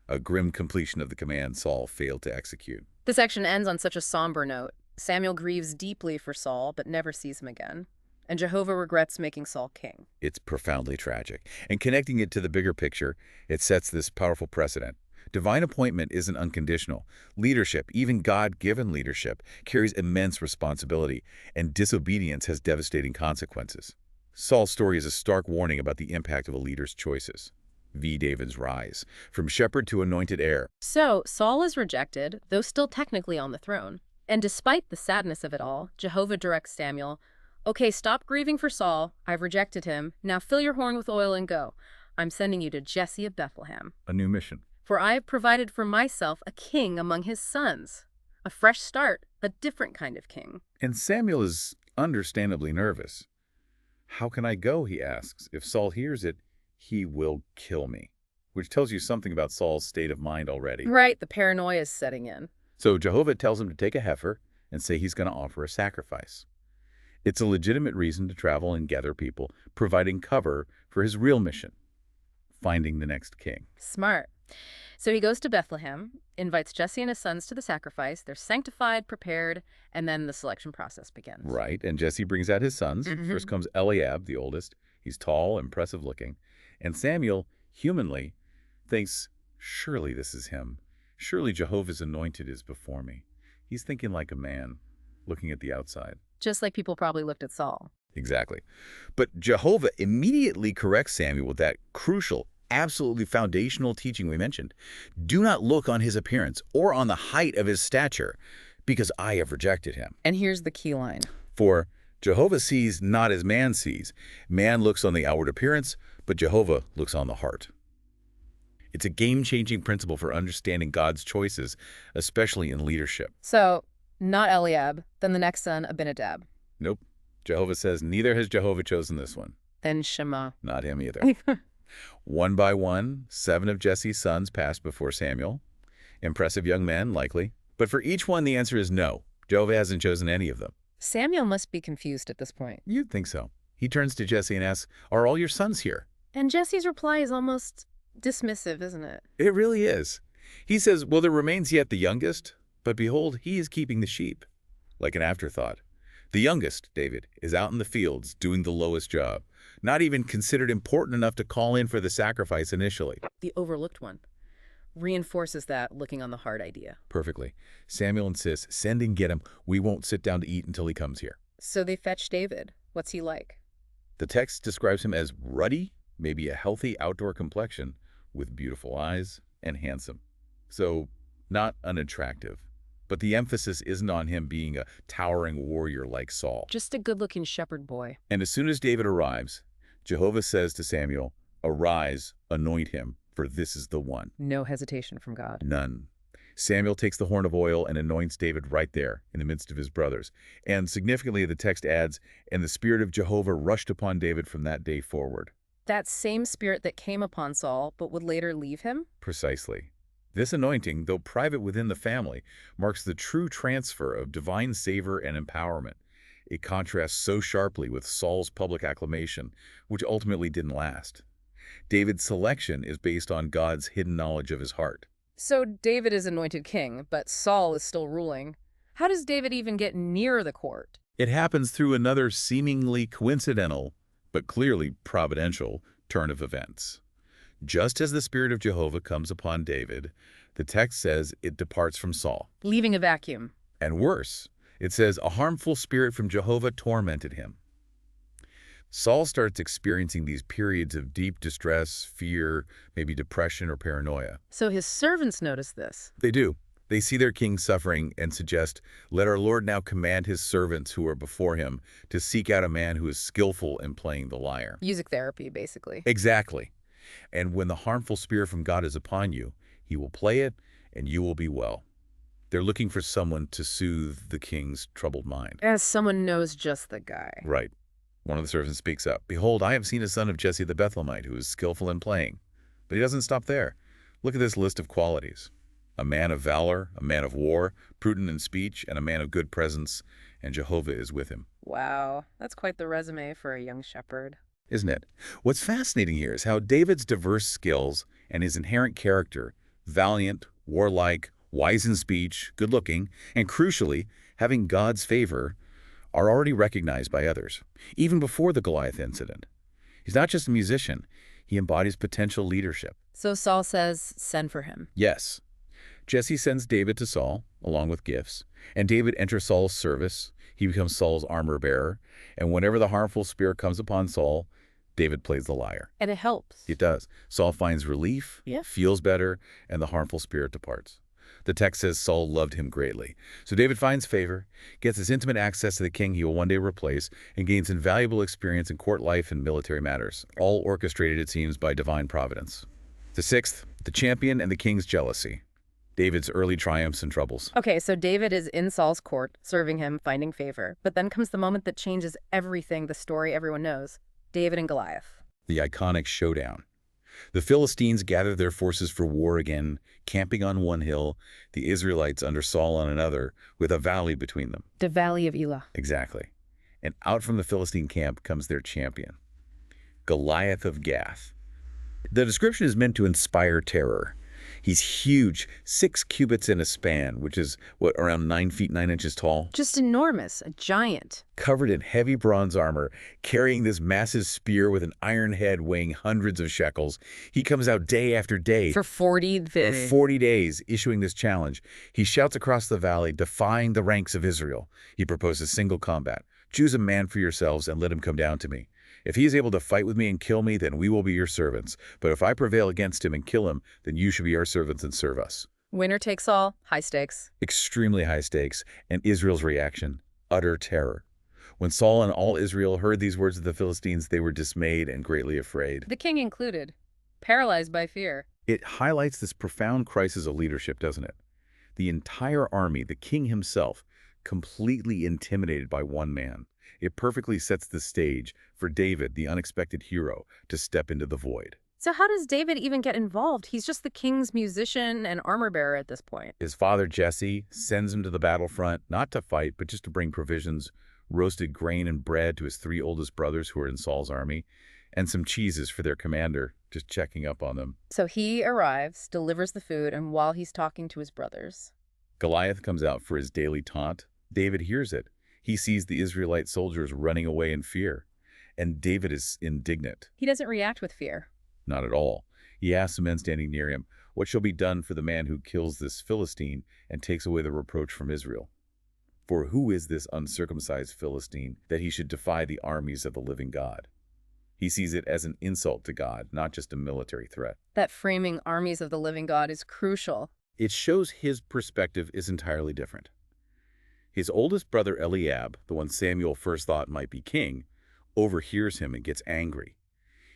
A grim completion of the command Saul failed to execute. The section ends on such a somber note. Samuel grieves deeply for Saul, but never sees him again. And Jehovah regrets making Saul king. It's profoundly tragic. And connecting it to the bigger picture, it sets this powerful precedent. Divine appointment isn't unconditional. Leadership, even God-given leadership, carries immense responsibility, and disobedience has devastating consequences. Saul's story is a stark warning about the impact of a leader's choices. V. David's rise, from shepherd to anointed heir. So, Saul is rejected, though still technically on the throne. And despite the sadness of it all, Jehovah directs Samuel, okay, stop grieving for Saul. I've rejected him. Now fill your horn with oil and go. I'm sending you to Jesse of Bethlehem. A new mission. For I have provided for myself a king among his sons. A fresh start, a different kind of king. And Samuel is understandably nervous. How can I go, he asks. If Saul hears it, he will kill me. Which tells you something about Saul's state of mind already. Right, the paranoia is setting in. So Jehovah tells him to take a heifer and say he's going to offer a sacrifice. It's a legitimate reason to travel and gather people, providing cover for his real mission, finding the next king. Smart. So he goes to Bethlehem, invites Jesse and his sons to the sacrifice. They're sanctified, prepared, and then the selection process begins. Right, and Jesse brings out his sons. First comes Eliab, the oldest. He's tall, impressive looking. And Samuel, humanly, thinks, surely this is him. Surely Jehovah's anointed is before me. He's thinking like a man, looking at the outside. Just like people probably looked at Saul. Exactly. But Jehovah immediately corrects Samuel with that crucial, absolutely foundational teaching we mentioned. Do not look on his appearance or on the height of his stature, because I have rejected him. And here's the key line. For Jehovah sees not as man sees. Man looks on the outward appearance, but Jehovah looks on the heart. It's a game-changing principle for understanding God's choices, especially in leadership. So, not Eliab, then the next son, Abinadab. Nope. Jehovah says neither has Jehovah chosen this one. Then Shema. Not him either. One by one, 7 of Jesse's sons passed before Samuel. Impressive young men, likely. But for each one, the answer is no. Jehovah hasn't chosen any of them. Samuel must be confused at this point. You'd think so. He turns to Jesse and asks, "Are all your sons here?" And Jesse's reply is almost dismissive, isn't it? It really is. He says, "Well, there remains yet the youngest, but behold, he is keeping the sheep." Like an afterthought. The youngest, David, is out in the fields doing the lowest job, not even considered important enough to call in for the sacrifice initially. The overlooked one. Reinforces that looking on the heart idea. Perfectly. Samuel insists, "Send and get him. We won't sit down to eat until he comes here." So they fetch David. What's he like? The text describes him as ruddy, maybe a healthy outdoor complexion, with beautiful eyes and handsome. So, not unattractive. But the emphasis isn't on him being a towering warrior like Saul. Just a good-looking shepherd boy. And as soon as David arrives, Jehovah says to Samuel, "Arise, anoint him, for this is the one." No hesitation from God. None. Samuel takes the horn of oil and anoints David right there in the midst of his brothers. And significantly, the text adds, "And the Spirit of Jehovah rushed upon David from that day forward." That same spirit that came upon Saul, but would later leave him? Precisely. This anointing, though private within the family, marks the true transfer of divine savor and empowerment. It contrasts so sharply with Saul's public acclamation, which ultimately didn't last. David's selection is based on God's hidden knowledge of his heart. So David is anointed king, but Saul is still ruling. How does David even get near the court? It happens through another seemingly coincidental, but clearly providential, turn of events. Just as the Spirit of Jehovah comes upon David, the text says it departs from Saul. Leaving a vacuum. And worse, it says a harmful spirit from Jehovah tormented him. Saul starts experiencing these periods of deep distress, fear, maybe depression or paranoia. So his servants notice this. They do. They see their king suffering and suggest, "Let our Lord now command his servants who are before him to seek out a man who is skillful in playing the lyre." Music therapy, basically. Exactly. And when the harmful spirit from God is upon you, he will play it and you will be well. They're looking for someone to soothe the king's troubled mind. As someone knows just the guy. Right. One of the servants speaks up. "Behold, I have seen a son of Jesse the Bethlehemite who is skillful in playing." But he doesn't stop there. Look at this list of qualities. A man of valor, a man of war, prudent in speech, and a man of good presence, and Jehovah is with him. Wow, that's quite the resume for a young shepherd. Isn't it? What's fascinating here is how David's diverse skills and his inherent character, valiant, warlike, wise in speech, good-looking, and crucially, having God's favor, are already recognized by others, even before the Goliath incident. He's not just a musician, he embodies potential leadership. So Saul says, send for him. Yes. Jesse sends David to Saul, along with gifts, and David enters Saul's service. He becomes Saul's armor-bearer, and whenever the harmful spirit comes upon Saul, David plays the lyre. And it helps. It does. Saul finds relief, Yeah. feels better, and the harmful spirit departs. The text says Saul loved him greatly. So David finds favor, gets this intimate access to the king he will one day replace, and gains invaluable experience in court life and military matters, all orchestrated, it seems, by divine providence. The sixth, the champion and the king's jealousy. David's early triumphs and troubles. Okay, so David is in Saul's court, serving him, finding favor. But then comes the moment that changes everything, the story everyone knows. David and Goliath. The iconic showdown. The Philistines gather their forces for war again, camping on one hill, the Israelites under Saul on another, with a valley between them. The Valley of Elah. Exactly. And out from the Philistine camp comes their champion, Goliath of Gath. The description is meant to inspire terror. He's huge, 6 cubits in a span, which is, around 9 feet 9 inches tall. Just enormous, a giant. Covered in heavy bronze armor, carrying this massive spear with an iron head weighing hundreds of shekels. He comes out day after day. For 40 days. For 40 days, issuing this challenge. He shouts across the valley, defying the ranks of Israel. He proposes single combat. "Choose a man for yourselves and let him come down to me. If he is able to fight with me and kill me, then we will be your servants. But if I prevail against him and kill him, then you should be our servants and serve us." Winner takes all, high stakes. Extremely high stakes, and Israel's reaction, utter terror. When Saul and all Israel heard these words of the Philistines, they were dismayed and greatly afraid. The king included, paralyzed by fear. It highlights this profound crisis of leadership, doesn't it? The entire army, the king himself, completely intimidated by one man. It perfectly sets the stage for David, the unexpected hero, to step into the void. So how does David even get involved? He's just the king's musician and armor bearer at this point. His father, Jesse, sends him to the battlefront, not to fight, but just to bring provisions, roasted grain and bread to his 3 oldest brothers who are in Saul's army, and some cheeses for their commander, just checking up on them. So he arrives, delivers the food, and while he's talking to his brothers. Goliath comes out for his daily taunt. David hears it. He sees the Israelite soldiers running away in fear, and David is indignant. He doesn't react with fear. Not at all. He asks the men standing near him, "What shall be done for the man who kills this Philistine and takes away the reproach from Israel? For who is this uncircumcised Philistine that he should defy the armies of the living God?" He sees it as an insult to God, not just a military threat. That framing armies of the living God is crucial. It shows his perspective is entirely different. His oldest brother Eliab, the one Samuel first thought might be king, overhears him and gets angry.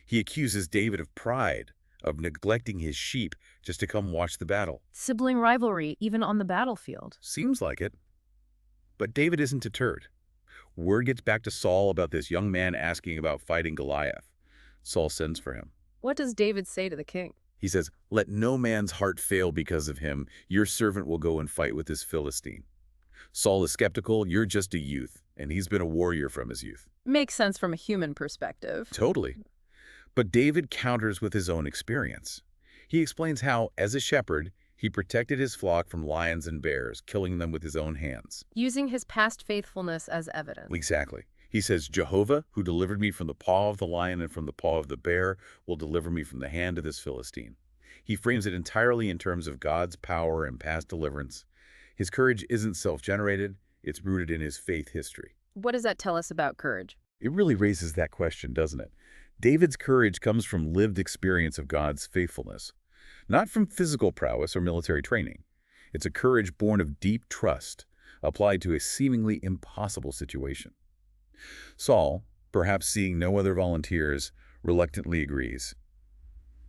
He accuses David of pride, of neglecting his sheep just to come watch the battle. Sibling rivalry, even on the battlefield. Seems like it. But David isn't deterred. Word gets back to Saul about this young man asking about fighting Goliath. Saul sends for him. What does David say to the king? He says, "Let no man's heart fail because of him. Your servant will go and fight with this Philistine." Saul is skeptical. You're just a youth, and he's been a warrior from his youth. Makes sense from a human perspective. Totally. But David counters with his own experience. He explains how, as a shepherd, he protected his flock from lions and bears, killing them with his own hands. Using his past faithfulness as evidence. Exactly. He says, "Jehovah, who delivered me from the paw of the lion and from the paw of the bear, will deliver me from the hand of this Philistine." He frames it entirely in terms of God's power and past deliverance. His courage isn't self-generated. It's rooted in his faith history. What does that tell us about courage? It really raises that question, doesn't it? David's courage comes from lived experience of God's faithfulness, not from physical prowess or military training. It's a courage born of deep trust, applied to a seemingly impossible situation. Saul, perhaps seeing no other volunteers, reluctantly agrees.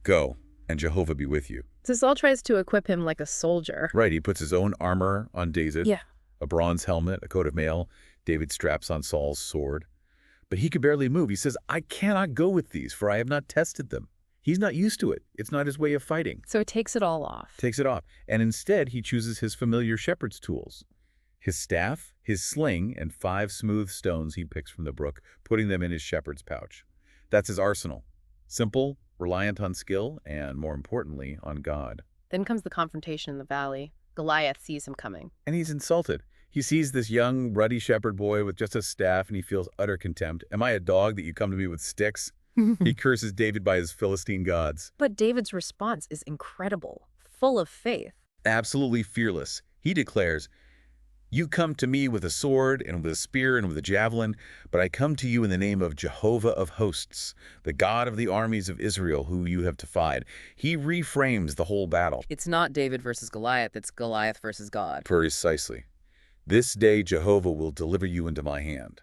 "Go, and Jehovah be with you." So Saul tries to equip him like a soldier. Right, he puts his own armor on David, Yeah. a bronze helmet, a coat of mail. David straps on Saul's sword. But he could barely move. He says, "I cannot go with these, for I have not tested them." He's not used to it. It's not his way of fighting. So it takes it all off. Takes it off. And instead, he chooses his familiar shepherd's tools. His staff, his sling, and 5 smooth stones he picks from the brook, putting them in his shepherd's pouch. That's his arsenal. Simple, reliant on skill, and more importantly, on God. Then comes the confrontation in the valley. Goliath sees him coming. And he's insulted. He sees this young, ruddy shepherd boy with just a staff, and he feels utter contempt. "Am I a dog that you come to me with sticks?" He curses David by his Philistine gods. But David's response is incredible, full of faith. Absolutely fearless. He declares, "You come to me with a sword and with a spear and with a javelin, but I come to you in the name of Jehovah of hosts, the God of the armies of Israel, who you have defied." He reframes the whole battle. It's not David versus Goliath, it's Goliath versus God. Precisely. "This day Jehovah will deliver you into my hand,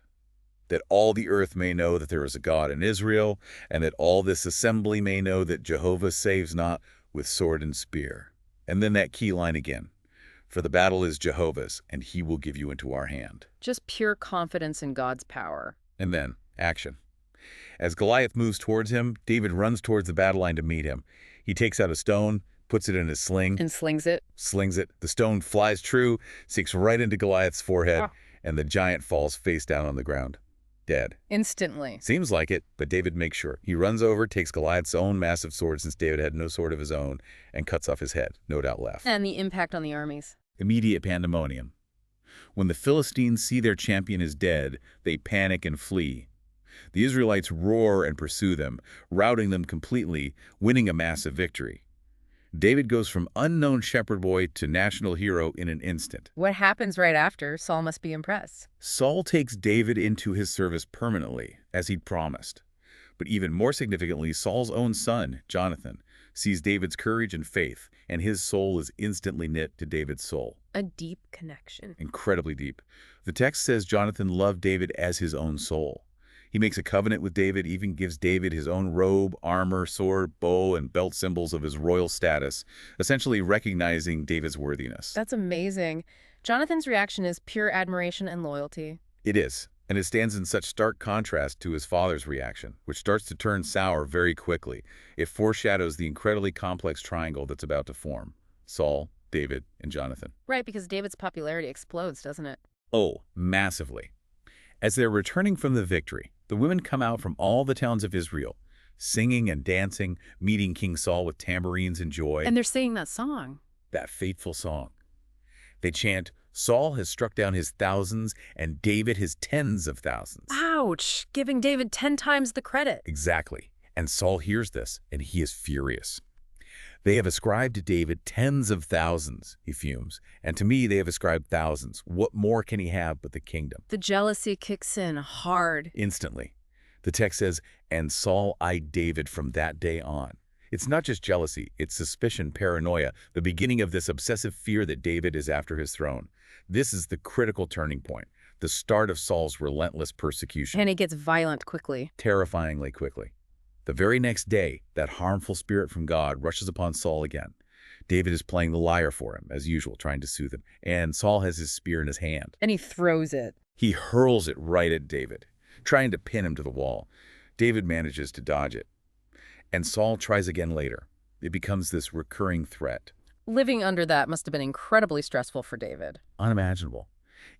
that all the earth may know that there is a God in Israel, and that all this assembly may know that Jehovah saves not with sword and spear." And then that key line again. "For the battle is Jehovah's, and he will give you into our hand." Just pure confidence in God's power. And then, action. As Goliath moves towards him, David runs towards the battle line to meet him. He takes out a stone, puts it in his sling, And slings it. slings it. The stone flies true, sinks right into Goliath's forehead, Ah. and the giant falls face down on the ground, dead. Instantly. Seems like it, but David makes sure. He runs over, takes Goliath's own massive sword, since David had no sword of his own, and cuts off his head, no doubt left. And the impact on the armies. Immediate pandemonium. When the Philistines see their champion is dead, they panic and flee. The Israelites roar and pursue them, routing them completely, winning a massive victory. David goes from unknown shepherd boy to national hero in an instant. What happens right after? Saul must be impressed. Saul takes David into his service permanently, as he'd promised. But even more significantly, Saul's own son, Jonathan, sees David's courage and faith, and his soul is instantly knit to David's soul. A deep connection. Incredibly deep. The text says Jonathan loved David as his own soul. He makes a covenant with David, even gives David his own robe, armor, sword, bow, and belt, symbols of his royal status, essentially recognizing David's worthiness. That's amazing. Jonathan's reaction is pure admiration and loyalty. It is, and it stands in such stark contrast to his father's reaction, which starts to turn sour very quickly. It foreshadows the incredibly complex triangle that's about to form: Saul, David, and Jonathan. Right, because David's popularity explodes, doesn't it? Oh, massively. As they're returning from the victory, the women come out from all the towns of Israel, singing and dancing, meeting King Saul with tambourines and joy. And they're singing that song. That fateful song. They chant, Saul has struck down his thousands and David his tens of thousands. Ouch! Giving David 10 times the credit. Exactly. And Saul hears this, and he is furious. They have ascribed to David tens of thousands, he fumes. And to me, they have ascribed thousands. What more can he have but the kingdom? The jealousy kicks in hard. Instantly. The text says, and Saul eyed David from that day on. It's not just jealousy, it's suspicion, paranoia, the beginning of this obsessive fear that David is after his throne. This is the critical turning point, the start of Saul's relentless persecution. And it gets violent quickly. Terrifyingly quickly. The very next day, that harmful spirit from God rushes upon Saul again. David is playing the lyre for him, as usual, trying to soothe him, and Saul has his spear in his hand. And he throws it. He hurls it right at David, trying to pin him to the wall. David manages to dodge it. And Saul tries again later. It becomes this recurring threat. Living under that must have been incredibly stressful for David. Unimaginable.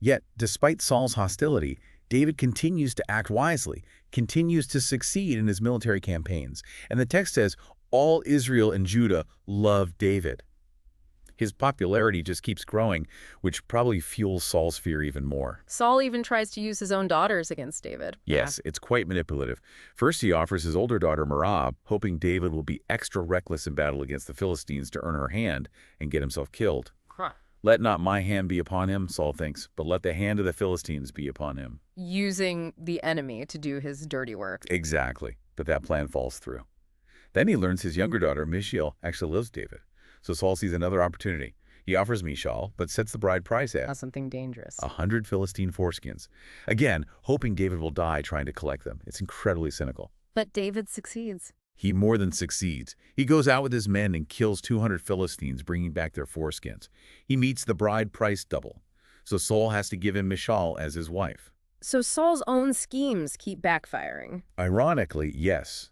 Yet, despite Saul's hostility, David continues to act wisely, continues to succeed in his military campaigns. And the text says, all Israel and Judah loved David. His popularity just keeps growing, which probably fuels Saul's fear even more. Saul even tries to use his own daughters against David. Yes, it's quite manipulative. First, he offers his older daughter Merab, hoping David will be extra reckless in battle against the Philistines to earn her hand and get himself killed. Huh. Let not my hand be upon him, Saul thinks, but let the hand of the Philistines be upon him. Using the enemy to do his dirty work. Exactly, but that plan falls through. Then he learns his younger daughter, Michal, actually loves David. So Saul sees another opportunity. He offers Michal, but sets the bride price at Something dangerous. 100 Philistine foreskins. Again, hoping David will die trying to collect them. It's incredibly cynical. But David succeeds. He more than succeeds. He goes out with his men and kills 200 Philistines, bringing back their foreskins. He meets the bride price double. So Saul has to give him Michal as his wife. So Saul's own schemes keep backfiring. Ironically, yes.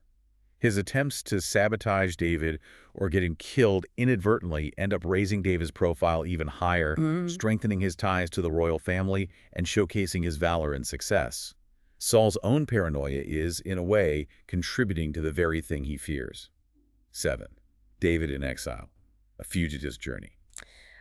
His attempts to sabotage David or get him killed inadvertently end up raising David's profile even higher, strengthening his ties to the royal family and showcasing his valor and success. Saul's own paranoia is, in a way, contributing to the very thing he fears. 7. David in exile, a fugitive's journey.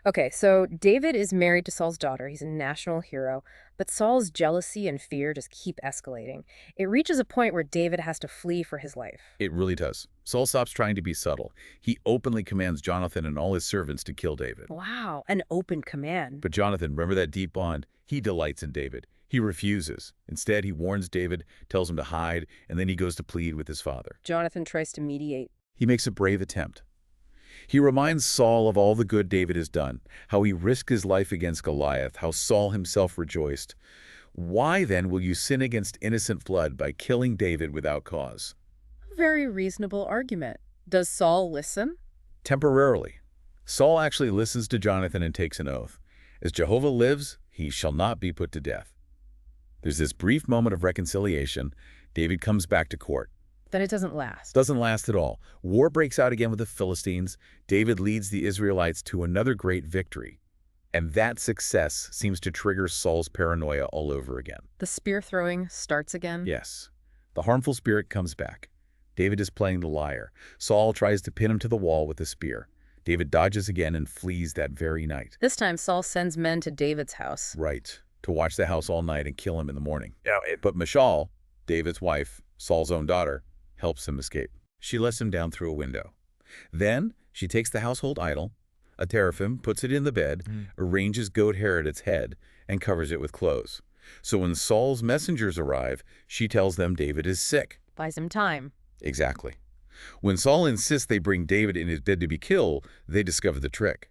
Okay, so David is married to Saul's daughter. He's a national hero. But Saul's jealousy and fear just keep escalating. It reaches a point where David has to flee for his life. It really does. Saul stops trying to be subtle. He openly commands Jonathan and all his servants to kill David. Wow, an open command. But Jonathan, remember that deep bond? He delights in David. He refuses. Instead, he warns David, tells him to hide, and then he goes to plead with his father. Jonathan tries to mediate. He makes a brave attempt. He reminds Saul of all the good David has done, how he risked his life against Goliath, how Saul himself rejoiced. Why then will you sin against innocent blood by killing David without cause? A very reasonable argument. Does Saul listen? Temporarily. Saul actually listens to Jonathan and takes an oath. As Jehovah lives, he shall not be put to death. There's this brief moment of reconciliation. David comes back to court. Then it doesn't last. Doesn't last at all. War breaks out again with the Philistines. David leads the Israelites to another great victory. And that success seems to trigger Saul's paranoia all over again. The spear throwing starts again? Yes. The harmful spirit comes back. David is playing the lyre. Saul tries to pin him to the wall with a spear. David dodges again and flees that very night. This time Saul sends men to David's house. Right. To watch the house all night and kill him in the morning. But Michal, David's wife, Saul's own daughter, helps him escape. She lets him down through a window. Then she takes the household idol, a teraphim, puts it in the bed, arranges goat hair at its head, and covers it with clothes. So when Saul's messengers arrive, she tells them David is sick. Buys him time. Exactly. When Saul insists they bring David in his bed to be killed, they discover the trick.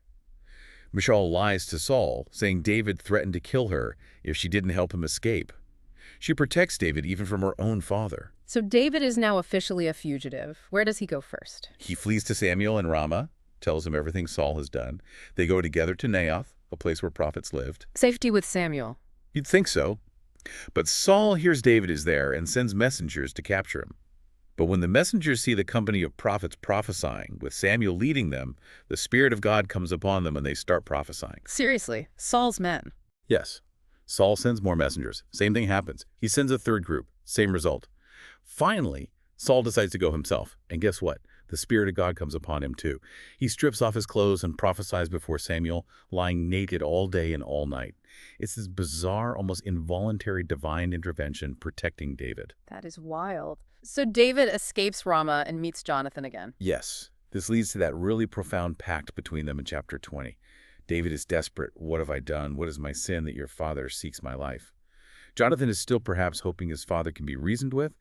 Michal lies to Saul, saying David threatened to kill her if she didn't help him escape. She protects David even from her own father. So David is now officially a fugitive. Where does he go first? He flees to Samuel in Ramah, tells him everything Saul has done. They go together to Naioth, a place where prophets lived. Safety with Samuel. You'd think so. But Saul hears David is there and sends messengers to capture him. But when the messengers see the company of prophets prophesying, with Samuel leading them, the Spirit of God comes upon them and they start prophesying. Seriously, Saul's men. Yes. Saul sends more messengers. Same thing happens. He sends a third group. Same result. Finally, Saul decides to go himself. And guess what? The Spirit of God comes upon him too. He strips off his clothes and prophesies before Samuel, lying naked all day and all night. It's this bizarre, almost involuntary divine intervention protecting David. That is wild. So David escapes Ramah and meets Jonathan again. Yes, this leads to that really profound pact between them in chapter 20. David is desperate. What have I done? What is my sin that your father seeks my life? Jonathan is still perhaps hoping his father can be reasoned with,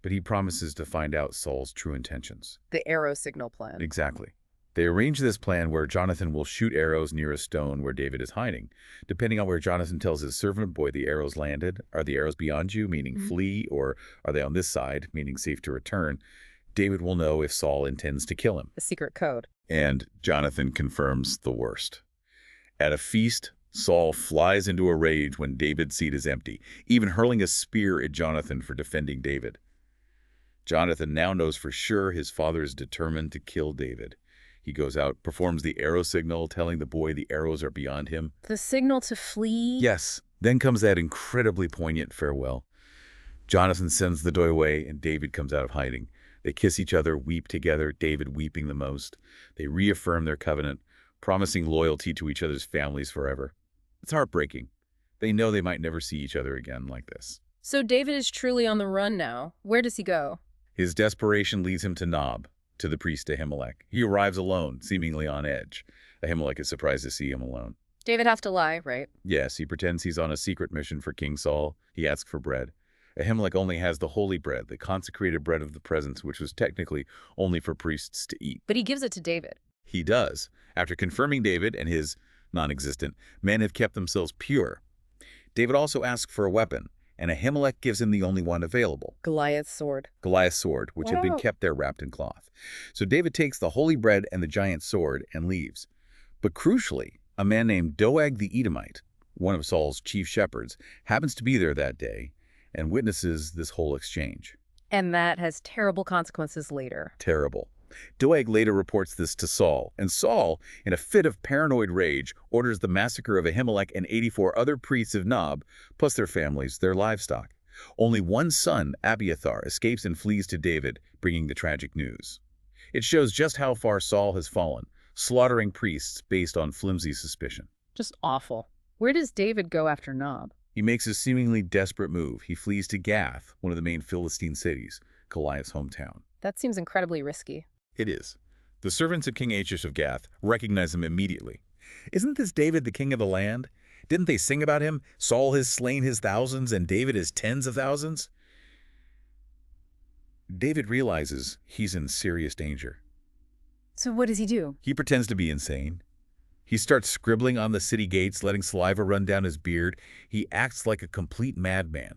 but he promises to find out Saul's true intentions. The arrow signal plan. Exactly. They arrange this plan where Jonathan will shoot arrows near a stone where David is hiding. Depending on where Jonathan tells his servant boy the arrows landed, are the arrows beyond you, meaning flee, or are they on this side, meaning safe to return, David will know if Saul intends to kill him. The secret code. And Jonathan confirms the worst. At a feast, Saul flies into a rage when David's seat is empty, even hurling a spear at Jonathan for defending David. Jonathan now knows for sure his father is determined to kill David. He goes out, performs the arrow signal, telling the boy the arrows are beyond him. The signal to flee? Yes. Then comes that incredibly poignant farewell. Jonathan sends the boy away, and David comes out of hiding. They kiss each other, weep together, David weeping the most. They reaffirm their covenant, promising loyalty to each other's families forever. It's heartbreaking. They know they might never see each other again like this. So David is truly on the run now. Where does he go? His desperation leads him to Nob, to the priest Ahimelech. He arrives alone, seemingly on edge. Ahimelech is surprised to see him alone. David has to lie, right? Yes, he pretends he's on a secret mission for King Saul. He asks for bread. Ahimelech only has the holy bread, the consecrated bread of the presence, which was technically only for priests to eat. But he gives it to David. He does. After confirming David and his non-existent men have kept themselves pure. David also asks for a weapon, and Ahimelech gives him the only one available. Goliath's sword. Goliath's sword, which had been kept there wrapped in cloth. So David takes the holy bread and the giant sword and leaves. But crucially, a man named Doeg the Edomite, one of Saul's chief shepherds, happens to be there that day and witnesses this whole exchange. And that has terrible consequences later. Terrible. Doeg later reports this to Saul, and Saul, in a fit of paranoid rage, orders the massacre of Ahimelech and 84 other priests of Nob, plus their families, their livestock. Only one son, Abiathar, escapes and flees to David, bringing the tragic news. It shows just how far Saul has fallen, slaughtering priests based on flimsy suspicion. Just awful. Where does David go after Nob? He makes a seemingly desperate move. He flees to Gath, one of the main Philistine cities, Goliath's hometown. That seems incredibly risky. It is. The servants of King Achish of Gath recognize him immediately. Isn't this David, the king of the land? Didn't they sing about him? Saul has slain his thousands and David his tens of thousands? David realizes he's in serious danger. So what does he do? He pretends to be insane. He starts scribbling on the city gates, letting saliva run down his beard. He acts like a complete madman.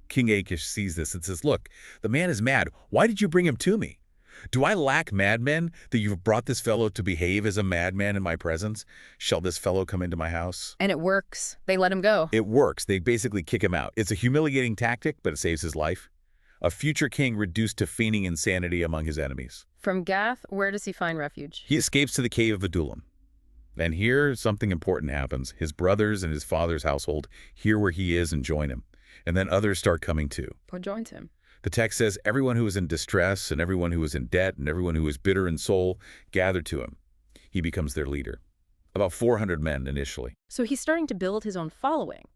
King Achish sees this and says, "Look, the man is mad. Why did you bring him to me? Do I lack madmen that you've brought this fellow to behave as a madman in my presence? Shall this fellow come into my house?" And it works. They let him go. It works. They basically kick him out. It's a humiliating tactic, but it saves his life. A future king reduced to feigning insanity among his enemies. From Gath, where does he find refuge? He escapes to the cave of Adullam. And here, something important happens. His brothers and his father's household hear where he is and join him. And then others start coming too. What joins him? The text says everyone who is in distress and everyone who is in debt and everyone who is bitter in soul gathered to him. He becomes their leader. About 400 men initially. So he's starting to build his own following.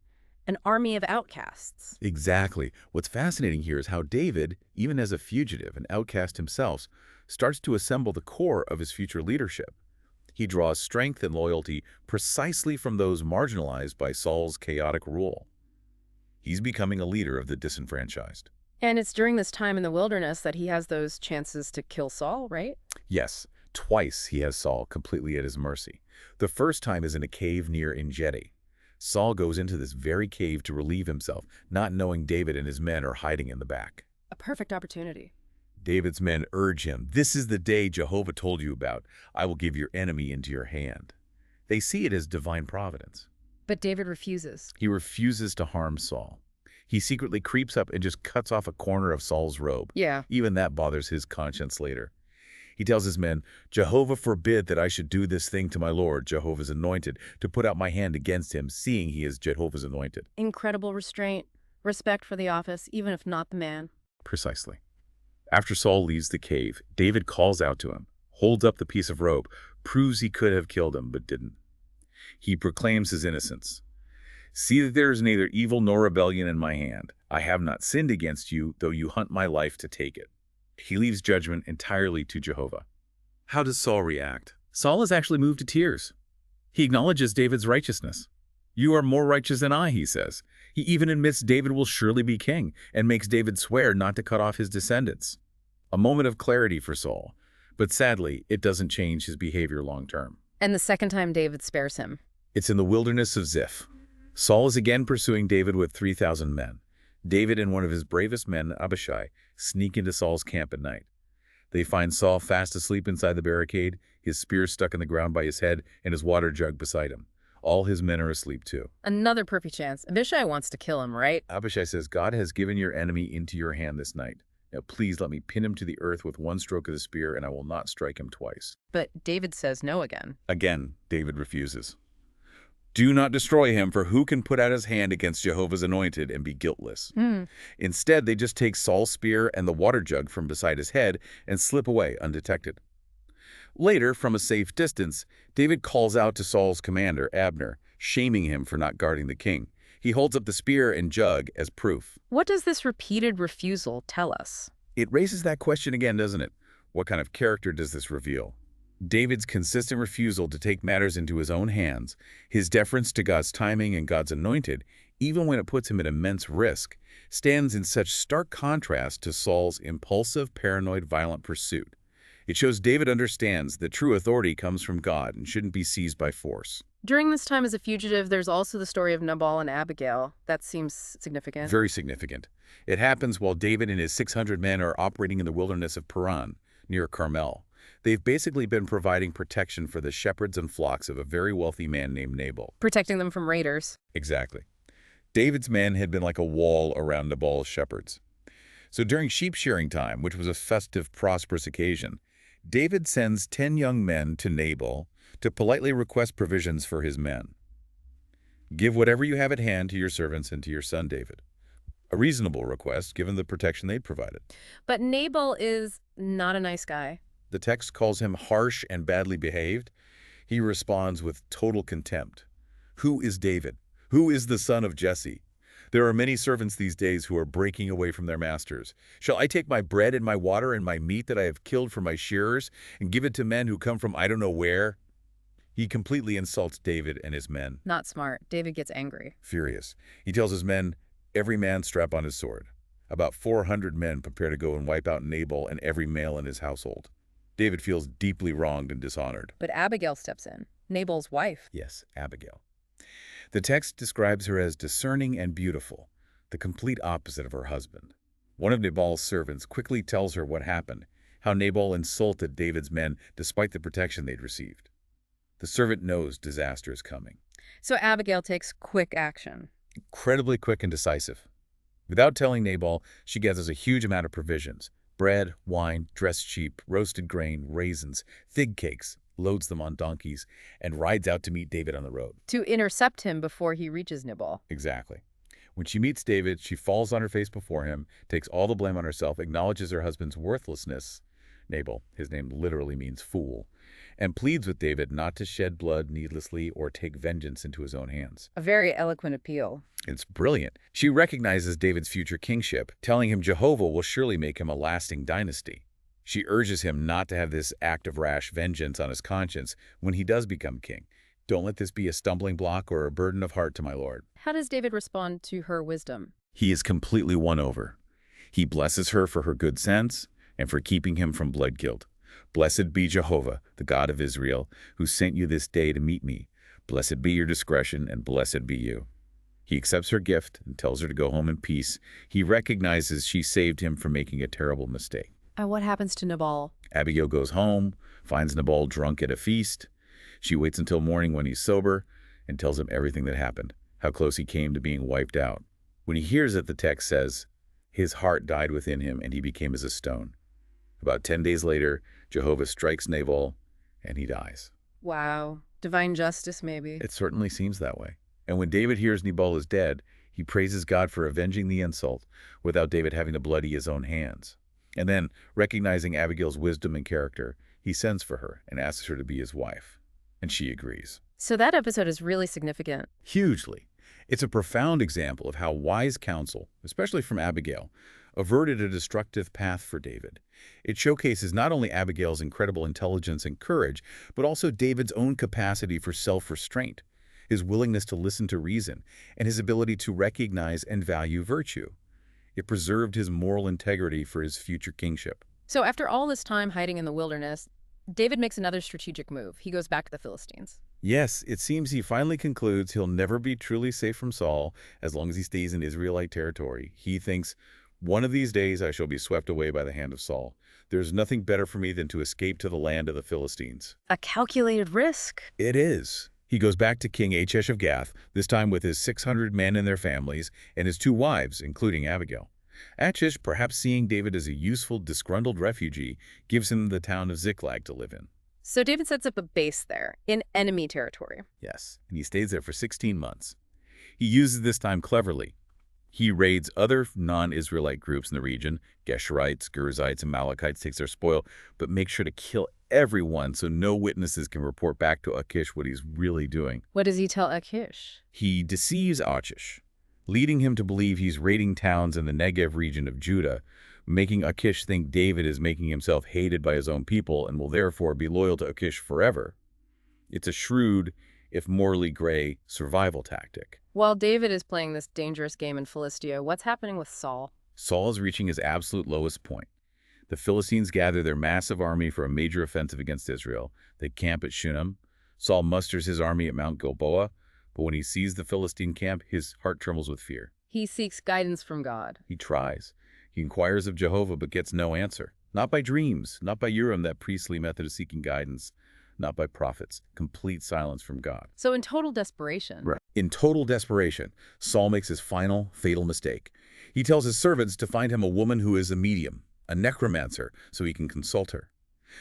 An army of outcasts. Exactly. What's fascinating here is how David, even as a fugitive, an outcast himself, starts to assemble the core of his future leadership. He draws strength and loyalty precisely from those marginalized by Saul's chaotic rule. He's becoming a leader of the disenfranchised. And it's during this time in the wilderness that he has those chances to kill Saul, right? Yes, twice he has Saul completely at his mercy. The first time is in a cave near En-Gedi. Saul goes into this very cave to relieve himself, not knowing David and his men are hiding in the back. A perfect opportunity. David's men urge him, "This is the day Jehovah told you about. I will give your enemy into your hand." They see it as divine providence. But David refuses. He refuses to harm Saul. He secretly creeps up and just cuts off a corner of Saul's robe. Yeah. Even that bothers his conscience later. He tells his men, "Jehovah forbid that I should do this thing to my Lord, Jehovah's anointed, to put out my hand against him, seeing he is Jehovah's anointed." Incredible restraint, respect for the office, even if not the man. Precisely. After Saul leaves the cave, David calls out to him, holds up the piece of rope, proves he could have killed him but didn't. He proclaims his innocence. "See that there is neither evil nor rebellion in my hand. I have not sinned against you, though you hunt my life to take it." He leaves judgment entirely to Jehovah. How does Saul react? Saul is actually moved to tears. He acknowledges David's righteousness. "You are more righteous than I," he says. He even admits David will surely be king and makes David swear not to cut off his descendants. A moment of clarity for Saul, but sadly, it doesn't change his behavior long term. And the second time David spares him. It's in the wilderness of Ziph. Saul is again pursuing David with 3,000 men. David and one of his bravest men, Abishai, sneak into Saul's camp at night. They find Saul fast asleep inside the barricade, his spear stuck in the ground by his head, and his water jug beside him. All his men are asleep too. Another perfect chance. Abishai wants to kill him, right? Abishai says, "God has given your enemy into your hand this night. Now please let me pin him to the earth with one stroke of the spear, and I will not strike him twice." But David says no again. Again, David refuses. "Do not destroy him, for who can put out his hand against Jehovah's anointed and be guiltless?" Instead, they just take Saul's spear and the water jug from beside his head and slip away undetected. Later, from a safe distance, David calls out to Saul's commander, Abner, shaming him for not guarding the king. He holds up the spear and jug as proof. What does this repeated refusal tell us? It raises that question again, doesn't it? What kind of character does this reveal? David's consistent refusal to take matters into his own hands, his deference to God's timing and God's anointed, even when it puts him at immense risk, stands in such stark contrast to Saul's impulsive, paranoid, violent pursuit. It shows David understands that true authority comes from God and shouldn't be seized by force. During this time as a fugitive, there's also the story of Nabal and Abigail. That seems significant. Very significant. It happens while David and his 600 men are operating in the wilderness of Paran, near Carmel. They've basically been providing protection for the shepherds and flocks of a very wealthy man named Nabal. Protecting them from raiders. Exactly. David's men had been like a wall around Nabal's shepherds. So during sheep shearing time, which was a festive, prosperous occasion, David sends 10 young men to Nabal to politely request provisions for his men. "Give whatever you have at hand to your servants and to your son David." A reasonable request, given the protection they'd provided. But Nabal is not a nice guy. The text calls him harsh and badly behaved. He responds with total contempt. Who is David? Who is the son of Jesse? There are many servants these days who are breaking away from their masters. Shall I take my bread and my water and my meat that I have killed for my shearers and give it to men who come from I don't know where? He completely insults David and his men. Not smart. David gets angry. Furious. He tells his men, "Every man strap on his sword." About 400 men prepare to go and wipe out Nabal and every male in his household. David feels deeply wronged and dishonored. But Abigail steps in, Nabal's wife. Yes, Abigail. The text describes her as discerning and beautiful, the complete opposite of her husband. One of Nabal's servants quickly tells her what happened, how Nabal insulted David's men despite the protection they'd received. The servant knows disaster is coming. So Abigail takes quick action. Incredibly quick and decisive. Without telling Nabal, she gathers a huge amount of provisions: bread, wine, dressed sheep, roasted grain, raisins, fig cakes, loads them on donkeys, and rides out to meet David on the road. To intercept him before he reaches Nabal. Exactly. When she meets David, she falls on her face before him, takes all the blame on herself, acknowledges her husband's worthlessness, Nabal, his name literally means fool, and pleads with David not to shed blood needlessly or take vengeance into his own hands. A very eloquent appeal. It's brilliant. She recognizes David's future kingship, telling him Jehovah will surely make him a lasting dynasty. She urges him not to have this act of rash vengeance on his conscience when he does become king. "Don't let this be a stumbling block or a burden of heart to my Lord." How does David respond to her wisdom? He is completely won over. He blesses her for her good sense and for keeping him from blood guilt. "Blessed be Jehovah, the God of Israel, who sent you this day to meet me. Blessed be your discretion, and blessed be you." He accepts her gift and tells her to go home in peace. He recognizes she saved him from making a terrible mistake. And what happens to Nabal? Abigail goes home, finds Nabal drunk at a feast. She waits until morning when he's sober and tells him everything that happened, how close he came to being wiped out. When he hears it, the text says, his heart died within him and he became as a stone. About 10 days later, Jehovah strikes Nabal, and he dies. Wow. Divine justice, maybe. It certainly seems that way. And when David hears Nabal is dead, he praises God for avenging the insult without David having to bloody his own hands. And then, recognizing Abigail's wisdom and character, he sends for her and asks her to be his wife. And she agrees. So that episode is really significant. Hugely. It's a profound example of how wise counsel, especially from Abigail, averted a destructive path for David. It showcases not only Abigail's incredible intelligence and courage, but also David's own capacity for self-restraint, his willingness to listen to reason, and his ability to recognize and value virtue. It preserved his moral integrity for his future kingship. So after all this time hiding in the wilderness, David makes another strategic move. He goes back to the Philistines. Yes, it seems he finally concludes he'll never be truly safe from Saul as long as he stays in Israelite territory. He thinks, one of these days I shall be swept away by the hand of Saul. There's nothing better for me than to escape to the land of the Philistines. A calculated risk. It is. He goes back to King Achish of Gath, this time with his 600 men and their families, and his 2 wives, including Abigail. Achish, perhaps seeing David as a useful, disgruntled refugee, gives him the town of Ziklag to live in. So David sets up a base there, in enemy territory. Yes, and he stays there for 16 months. He uses this time cleverly. He raids other non-Israelite groups in the region. Geshurites, Girzites, and Amalekites takes their spoil, but makes sure to kill everyone so no witnesses can report back to Achish what he's really doing. What does he tell Achish? He deceives Achish, leading him to believe he's raiding towns in the Negev region of Judah, making Achish think David is making himself hated by his own people and will therefore be loyal to Achish forever. It's a shrewd, if morally gray, survival tactic. While David is playing this dangerous game in Philistia, what's happening with Saul? Saul is reaching his absolute lowest point. The Philistines gather their massive army for a major offensive against Israel. They camp at Shunem. Saul musters his army at Mount Gilboa, but when he sees the Philistine camp, his heart trembles with fear. He seeks guidance from God. He tries. He inquires of Jehovah but gets no answer. Not by dreams, not by Urim, that priestly method of seeking guidance, not by prophets. Complete silence from God. So in total desperation. Right. In total desperation, Saul makes his final, fatal mistake. He tells his servants to find him a woman who is a medium, a necromancer, so he can consult her.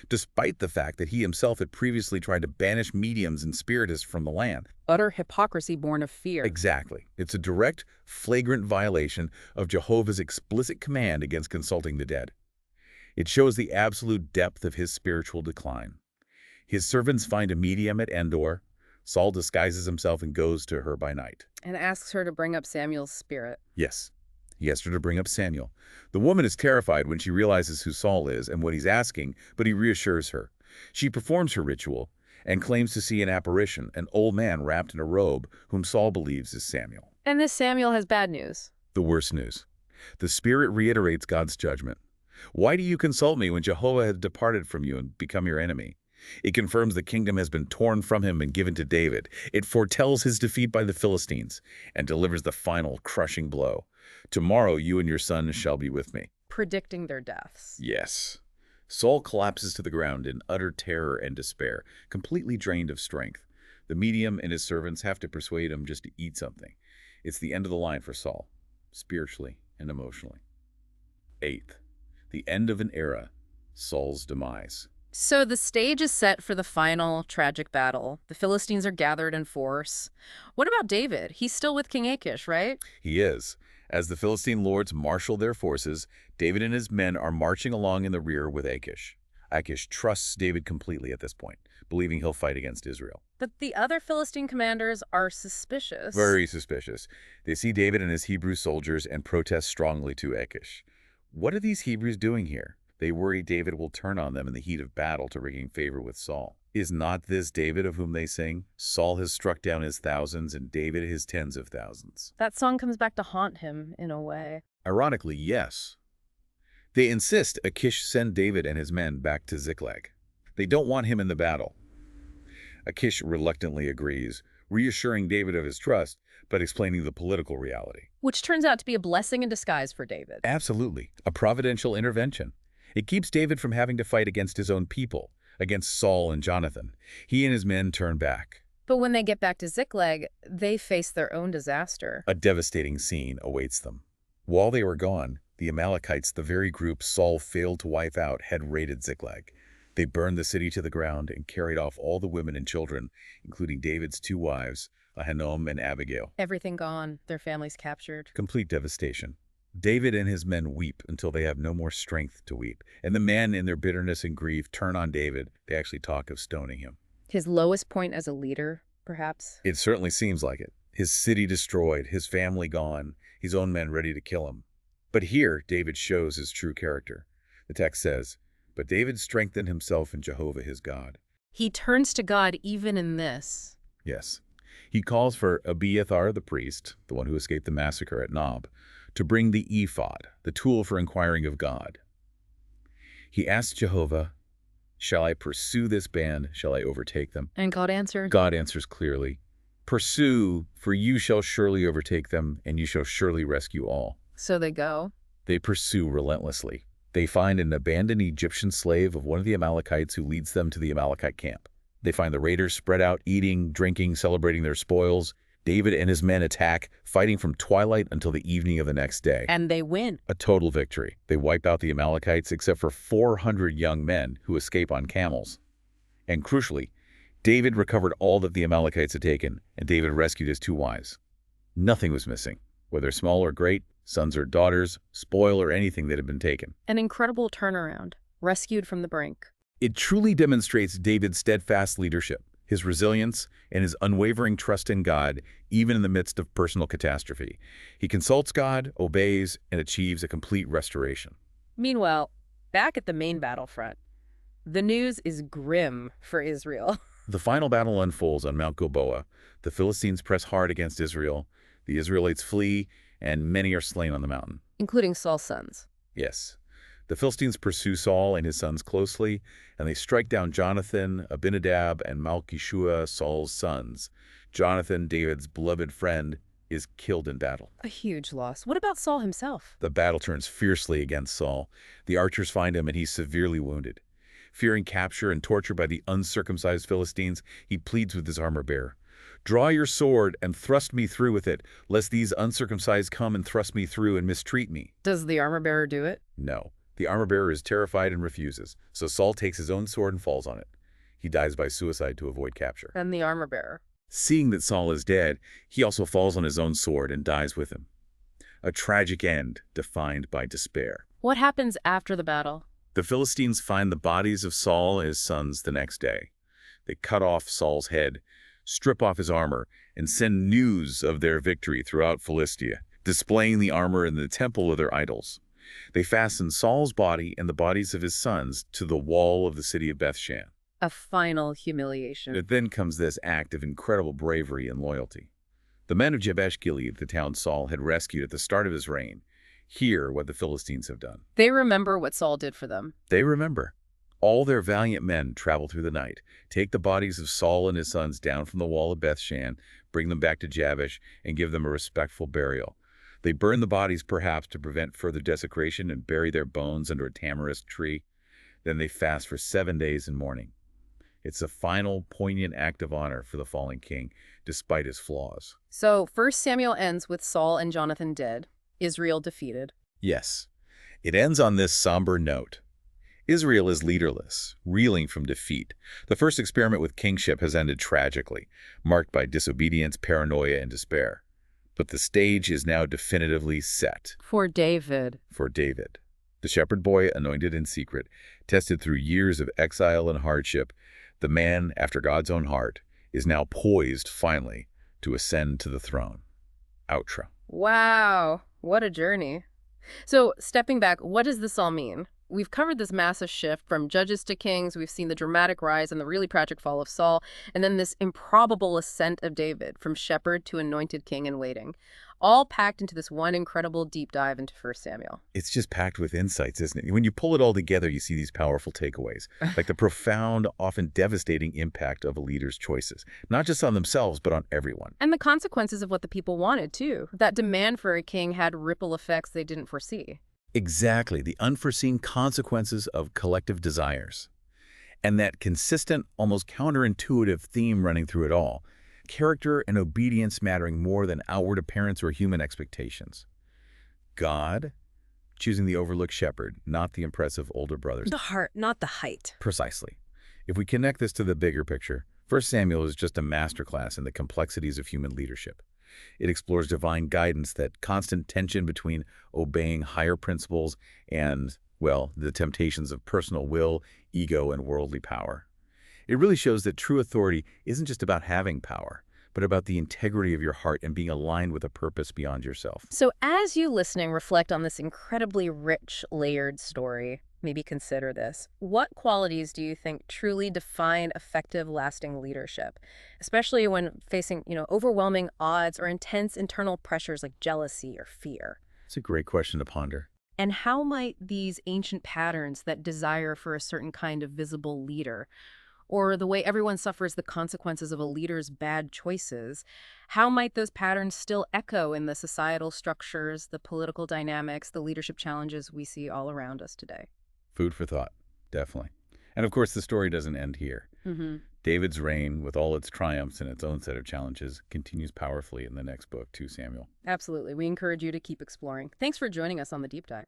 Despite the fact that he himself had previously tried to banish mediums and spiritists from the land. Utter hypocrisy born of fear. Exactly. It's a direct, flagrant violation of Jehovah's explicit command against consulting the dead. It shows the absolute depth of his spiritual decline. His servants find a medium at Endor. Saul disguises himself and goes to her by night. And asks her to bring up Samuel's spirit. Yes. He asked her to bring up Samuel. The woman is terrified when she realizes who Saul is and what he's asking, but he reassures her. She performs her ritual and claims to see an apparition, an old man wrapped in a robe, whom Saul believes is Samuel. And this Samuel has bad news. The worst news. The spirit reiterates God's judgment. Why do you consult me when Jehovah has departed from you and become your enemy? It confirms the kingdom has been torn from him and given to David. It foretells his defeat by the Philistines and delivers the final crushing blow. Tomorrow you and your son shall be with me. Predicting their deaths. Yes. Saul collapses to the ground in utter terror and despair, completely drained of strength. The medium and his servants have to persuade him just to eat something. It's the end of the line for Saul, spiritually and emotionally. 8th, the end of an era, Saul's demise. So the stage is set for the final tragic battle. The Philistines are gathered in force. What about David? He's still with King Achish, right? He is. As the Philistine lords marshal their forces, David and his men are marching along in the rear with Achish. Achish trusts David completely at this point, believing he'll fight against Israel. But the other Philistine commanders are suspicious. Very suspicious. They see David and his Hebrew soldiers and protest strongly to Achish. What are these Hebrews doing here? They worry David will turn on them in the heat of battle to regain favor with Saul. Is not this David of whom they sing? Saul has struck down his thousands and David his tens of thousands. That song comes back to haunt him in a way. Ironically, yes. They insist Achish send David and his men back to Ziklag. They don't want him in the battle. Achish reluctantly agrees, reassuring David of his trust, but explaining the political reality. Which turns out to be a blessing in disguise for David. Absolutely. A providential intervention. It keeps David from having to fight against his own people, against Saul and Jonathan. He and his men turn back. But when they get back to Ziklag, they face their own disaster. A devastating scene awaits them. While they were gone, The Amalekites, the very group Saul failed to wipe out, had raided Ziklag. They burned the city to the ground and carried off all the women and children, including David's 2 wives, Ahinoam and Abigail. Everything gone, their families captured. Complete devastation. David and his men weep until they have no more strength to weep. And the men, in their bitterness and grief, turn on David. They actually talk of stoning him. His lowest point as a leader, perhaps? It certainly seems like it. His city destroyed, his family gone, his own men ready to kill him. But here, David shows his true character. The text says, "But David strengthened himself in Jehovah his God." He turns to God even in this. Yes. He calls for Abiathar the priest, the one who escaped the massacre at Nob, to bring the ephod, the tool for inquiring of God. He asks Jehovah, "Shall I pursue this band? Shall I overtake them?" And God answered? God answers clearly, "Pursue, for you shall surely overtake them, and you shall surely rescue all." So they go. They pursue relentlessly. They find an abandoned Egyptian slave of one of the Amalekites who leads them to the Amalekite camp. They find the raiders spread out, eating, drinking, celebrating their spoils. David and his men attack, fighting from twilight until the evening of the next day. And they win. A total victory. They wipe out the Amalekites except for 400 young men who escape on camels. And crucially, David recovered all that the Amalekites had taken, and David rescued his 2 wives. Nothing was missing, whether small or great, sons or daughters, spoil or anything that had been taken. An incredible turnaround, rescued from the brink. It truly demonstrates David's steadfast leadership, his resilience, and his unwavering trust in God, even in the midst of personal catastrophe. He consults God, obeys, and achieves a complete restoration. Meanwhile, back at the main battlefront, the news is grim for Israel. The final battle unfolds on Mount Gilboa. The Philistines press hard against Israel. The Israelites flee, and many are slain on the mountain. Including Saul's sons. Yes. The Philistines pursue Saul and his sons closely, and they strike down Jonathan, Abinadab, and Malchishua, Saul's sons. Jonathan, David's beloved friend, is killed in battle. A huge loss. What about Saul himself? The battle turns fiercely against Saul. The archers find him, and he's severely wounded. Fearing capture and torture by the uncircumcised Philistines, he pleads with his armor-bearer, "Draw your sword and thrust me through with it, lest these uncircumcised come and thrust me through and mistreat me." Does the armor-bearer do it? No. The armor-bearer is terrified and refuses, so Saul takes his own sword and falls on it. He dies by suicide to avoid capture. And the armor-bearer? Seeing that Saul is dead, he also falls on his own sword and dies with him. A tragic end defined by despair. What happens after the battle? The Philistines find the bodies of Saul and his sons the next day. They cut off Saul's head, strip off his armor, and send news of their victory throughout Philistia, displaying the armor in the temple of their idols. They fasten Saul's body and the bodies of his sons to the wall of the city of Bethshan. A final humiliation. It then comes this act of incredible bravery and loyalty. The men of Jabesh Gilead, the town Saul had rescued at the start of his reign, hear what the Philistines have done. They remember what Saul did for them. They remember. All their valiant men travel through the night, take the bodies of Saul and his sons down from the wall of Bethshan, bring them back to Jabesh, and give them a respectful burial. They burn the bodies perhaps to prevent further desecration and bury their bones under a tamarisk tree. Then they fast for 7 days in mourning. It's a final, poignant act of honor for the fallen king, despite his flaws. So 1 Samuel ends with Saul and Jonathan dead, Israel defeated. Yes, it ends on this somber note. Israel is leaderless, reeling from defeat. The first experiment with kingship has ended tragically, marked by disobedience, paranoia, and despair. But the stage is now definitively set. For David. For David. The shepherd boy, anointed in secret, tested through years of exile and hardship, the man after God's own heart, is now poised, finally, to ascend to the throne. Outro. Wow, what a journey. So, stepping back, what does this all mean? We've covered this massive shift from judges to kings. We've seen the dramatic rise and the really tragic fall of Saul, and then this improbable ascent of David from shepherd to anointed king in waiting, all packed into this one incredible deep dive into 1 Samuel. It's just packed with insights, isn't it? When you pull it all together, you see these powerful takeaways, like the profound, often devastating impact of a leader's choices, not just on themselves, but on everyone. And the consequences of what the people wanted, too. That demand for a king had ripple effects they didn't foresee. Exactly, the unforeseen consequences of collective desires. And that consistent, almost counterintuitive theme running through it all, character and obedience mattering more than outward appearance or human expectations. God, choosing the overlooked shepherd, not the impressive older brothers. The heart, not the height. Precisely. If we connect this to the bigger picture, 1 Samuel is just a masterclass in the complexities of human leadership. It explores divine guidance, that constant tension between obeying higher principles and, well, the temptations of personal will, ego, and worldly power. It really shows that true authority isn't just about having power, but about the integrity of your heart and being aligned with a purpose beyond yourself. So as you listening reflect on this incredibly rich, layered story, maybe consider this. What qualities do you think truly define effective, lasting leadership, especially when facing, overwhelming odds or intense internal pressures like jealousy or fear? It's a great question to ponder. And how might these ancient patterns, that desire for a certain kind of visible leader, or the way everyone suffers the consequences of a leader's bad choices, how might those patterns still echo in the societal structures, the political dynamics, the leadership challenges we see all around us today? Food for thought, definitely. And of course, the story doesn't end here. Mm-hmm. David's reign, with all its triumphs and its own set of challenges, continues powerfully in the next book, 2 Samuel. Absolutely. We encourage you to keep exploring. Thanks for joining us on the Deep Dive.